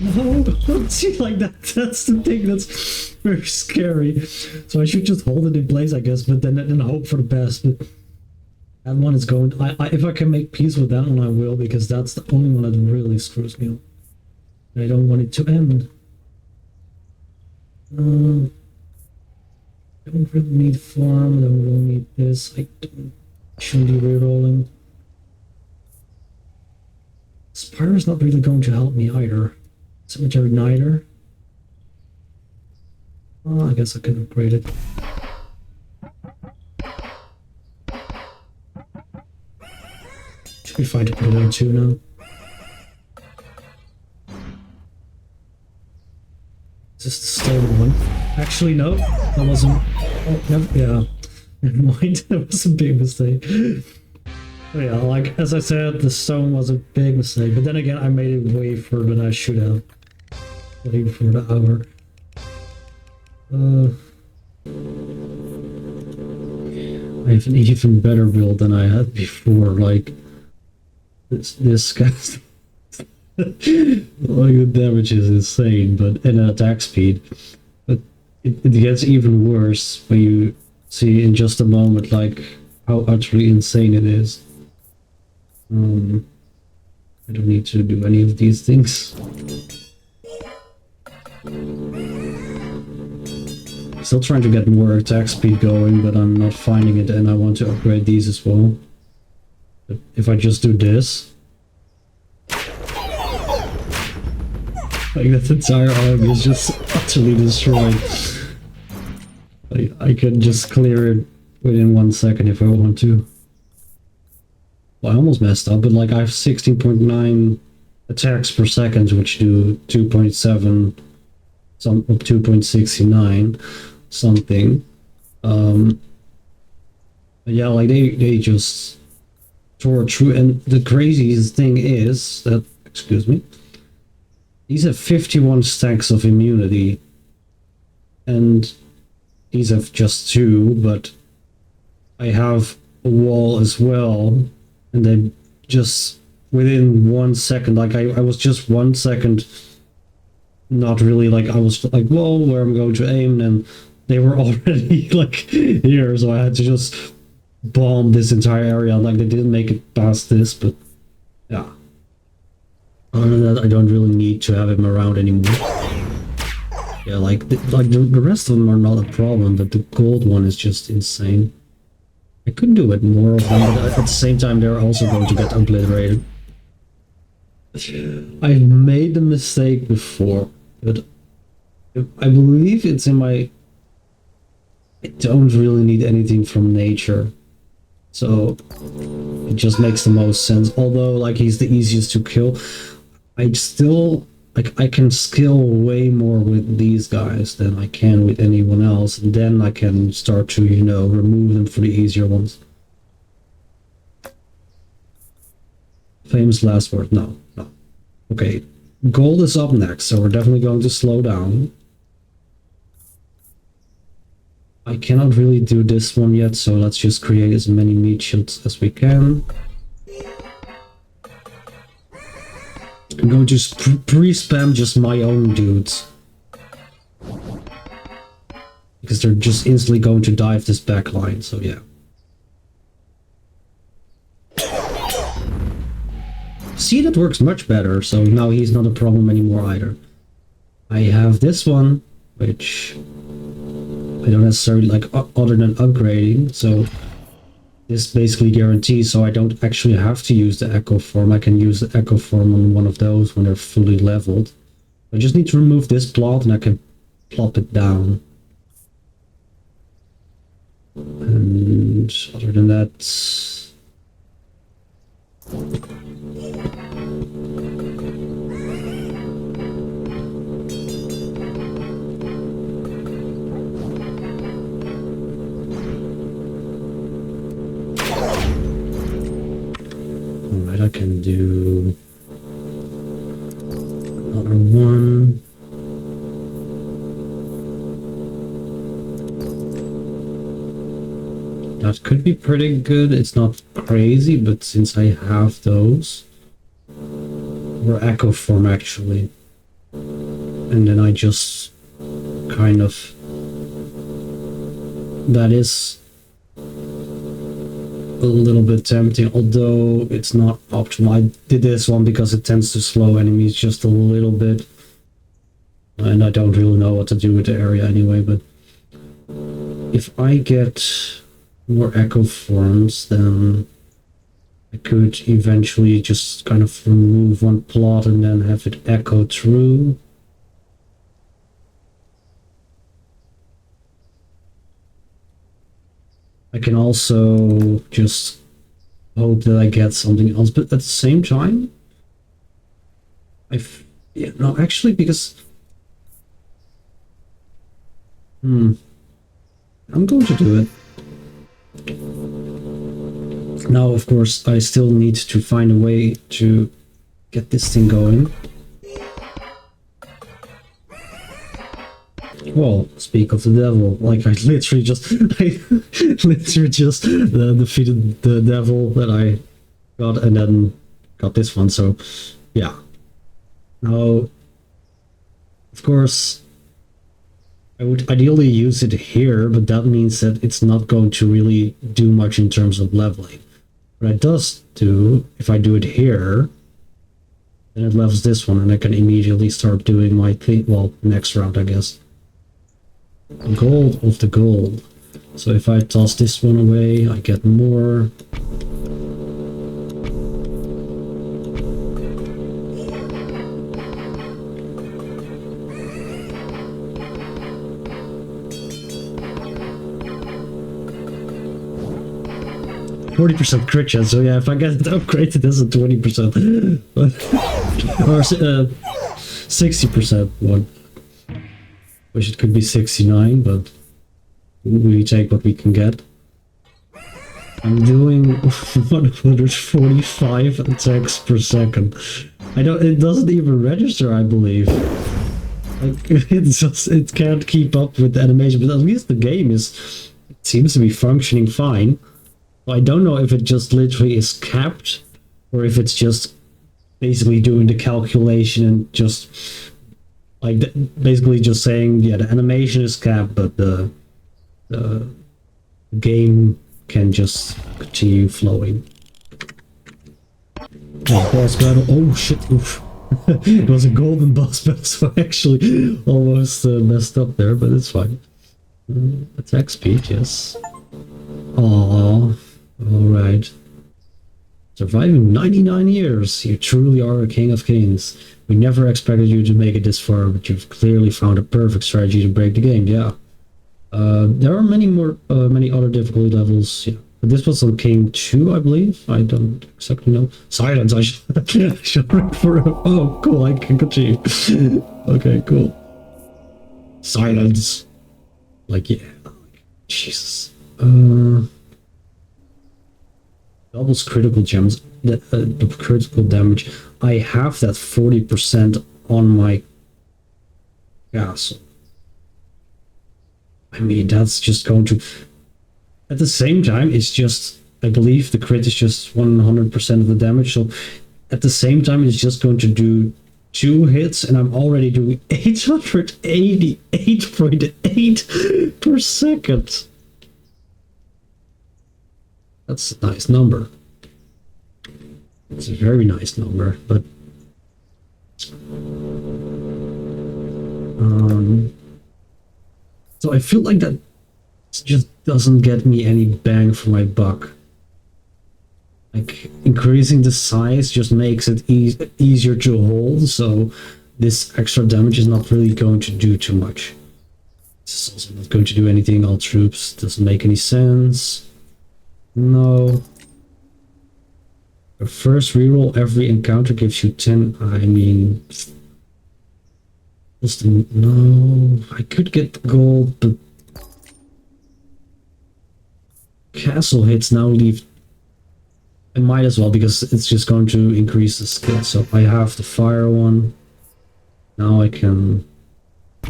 No, don't see like that. That's the thing that's very scary. So I should just hold it in place, I guess, but then hope for the best. But that one is going... if I can make peace with that one, I will, because that's the only one that really screws me up. I don't want it to end. Don't really need farm, then we'll need this. I shouldn't be rerolling. Spire's not really going to help me either. Cemetery neither. Oh, I guess I can upgrade it. Should be fine to put it on 2 now. Is this the stone one? Actually, no. That wasn't... Oh, never... Yeah. Never mind. That was a big mistake. Oh, yeah, like, as I said, the stone was a big mistake. But then again, I made it way further than I should have. Way for the hour. I have an even better build than I had before. Like, this guy's... like, the damage is insane, but and attack speed. But it gets even worse when you see in just a moment like how utterly insane it is. I don't need to do any of these things. Still trying to get more attack speed going, but I'm not finding it, and I want to upgrade these as well. But if I just do this, like that entire army is just utterly destroyed. I can just clear it within 1 second if I want to. Well, I almost messed up, but like I have 16.9 attacks per second, which do 2.7, some 2.69 something. Yeah, like they just tore through, and the craziest thing is that, excuse me, these have 51 stacks of immunity, and these have just 2, but I have a wall as well, and they just within 1 second, like I was just 1 second not really, like I was like, whoa, where I'm going to aim, and they were already like here, so I had to just bomb this entire area. Like they didn't make it past this, but yeah. Other than that, I don't really need to have him around anymore. Yeah, like the rest of them are not a problem, but the gold one is just insane. I could do it more of them, but at the same time they're also going to get obliterated. I've made the mistake before, but I believe it's in my... I don't really need anything from nature, so it just makes the most sense. Although, like, he's the easiest to kill, I still... like, I can skill way more with these guys than I can with anyone else, and then I can start to, you know, remove them for the easier ones. Famous last word. No, no. Okay, gold is up next, so we're definitely going to slow down. I cannot really do this one yet, so let's just create as many meat shields as we can. I'm going to pre-spam just my own dudes. Because they're just instantly going to die of this backline, so yeah. See, that works much better, so now he's not a problem anymore either. I have this one, which I don't necessarily like other than upgrading, so this basically guarantees so I don't actually have to use the Echo Form. I can use the Echo Form on one of those when they're fully leveled. I just need to remove this plot and I can plop it down. And other than that... Alright, I can do another one. That could be pretty good. It's not crazy, but since I have those, or Echo Form actually, and then I just kind of, that is a little bit tempting, although it's not optimal. I did this one because it tends to slow enemies just a little bit, and I don't really know what to do with the area anyway, but if I get more Echo Forms, then I could eventually just kind of remove one plot and then have it echo through. I can also just hope that I get something else, but at the same time, yeah, no, actually, because I'm going to do it. Now, of course, I still need to find a way to get this thing going. Well, speak of the devil, like I literally just defeated the devil that I got and then got this one, so yeah. Now, of course, I would ideally use it here, but that means that it's not going to really do much in terms of leveling. What it does do, if I do it here, then it levels this one and I can immediately start doing my thing, well, next round, I guess. Gold of the gold. So if I toss this one away, I get more. %40 crit chance, so yeah, if I get it upgraded, that's a 20%. Or 60% one. Wish it could be 69, but we take what we can get. I'm doing 145 attacks per second. It doesn't even register, I believe. Like, it can't keep up with the animation, but at least the game seems to be functioning fine. I don't know if it just literally is capped, or if it's just basically doing the calculation and just like basically just saying, yeah, the animation is capped, but the game can just continue flowing. Oh, boss battle! Oh shit! Oof. It was a golden boss battle, so I actually almost messed up there, but it's fine. Attack speed, yes. Aww. Alright. Surviving 99 years, you truly are a king of kings. We never expected you to make it this far, but you've clearly found a perfect strategy to break the game, yeah. There are many other difficulty levels, yeah. But this was on King 2, I believe. I don't exactly know. Silence, I should read for him. Oh, cool, I can continue. Okay, cool. Silence. Like, yeah. Jesus. doubles critical gems, the critical damage. I have that 40% on my castle. I mean, that's just going to... At the same time, it's just... I believe the crit is just 100% of the damage, so at the same time, it's just going to do 2 hits, and I'm already doing 888.8 per second. That's a nice number. It's a very nice number, but so I feel like that just doesn't get me any bang for my buck. Like, increasing the size just makes it easier to hold, so this extra damage is not really going to do too much. This is also not going to do anything. All troops doesn't make any sense. No. A first reroll every encounter gives you 10. I mean, just no. I could get the gold, but castle hits now leave. I might as well, because it's just going to increase the skill. So I have the fire one. Now I can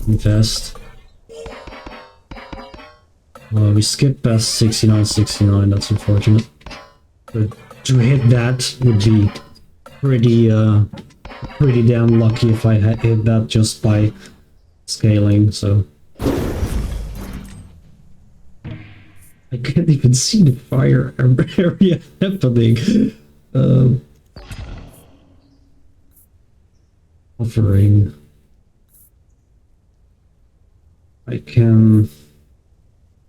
invest. We skipped past 69. That's unfortunate. But to hit that would be pretty damn lucky if I had hit that just by scaling. So I can't even see the fire area happening. Offering. I can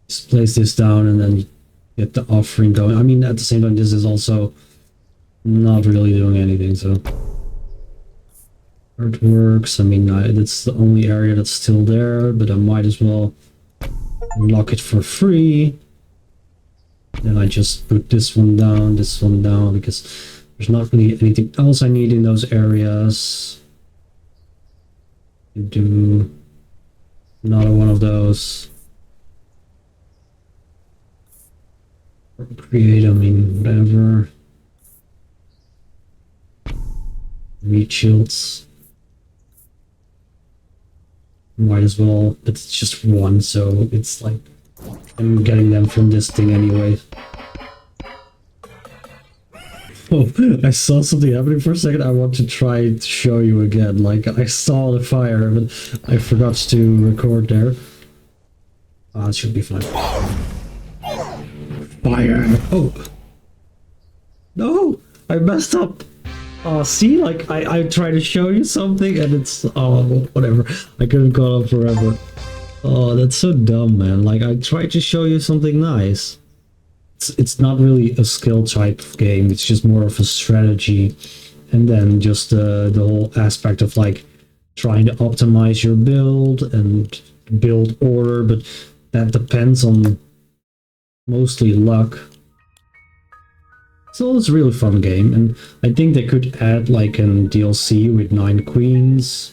just place this down and then get the offering going. I mean, at the same time, this is also not really doing anything, so... Artworks, I mean, it's the only area that's still there, but I might as well unlock it for free. Then I just put this one down, because there's not really anything else I need in those areas. Do another one of those. Create, I mean, whatever. Meat shields. Might as well, but it's just one, so it's like I'm getting them from this thing anyway. Oh, I saw something happening for a second. I want to try to show you again. Like, I saw the fire, but I forgot to record there. It should be fine. Fire! Oh! No! I messed up! See, like, I try to show you something and it's, whatever. I could have gone on forever. Oh, that's so dumb, man. Like, I tried to show you something nice. It's not really a skill type of game, it's just more of a strategy. And then just the whole aspect of, like, trying to optimize your build and build order, but that depends on mostly luck. So it's a really fun game, and I think they could add like a DLC with 9 queens,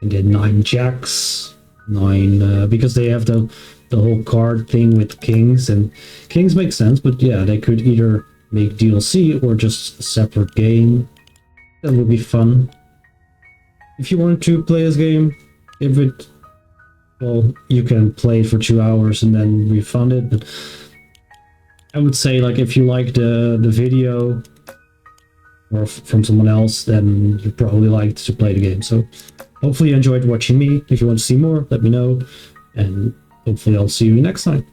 and then 9 jacks, 9 because they have the whole card thing with kings, and kings make sense, but yeah, they could either make DLC or just a separate game. That would be fun. If you want to play this game, well, you can play it for 2 hours and then refund it, but I would say, like, if you like the video or from someone else, then you probably liked to play the game. So hopefully you enjoyed watching me. If you want to see more, let me know, and hopefully I'll see you next time.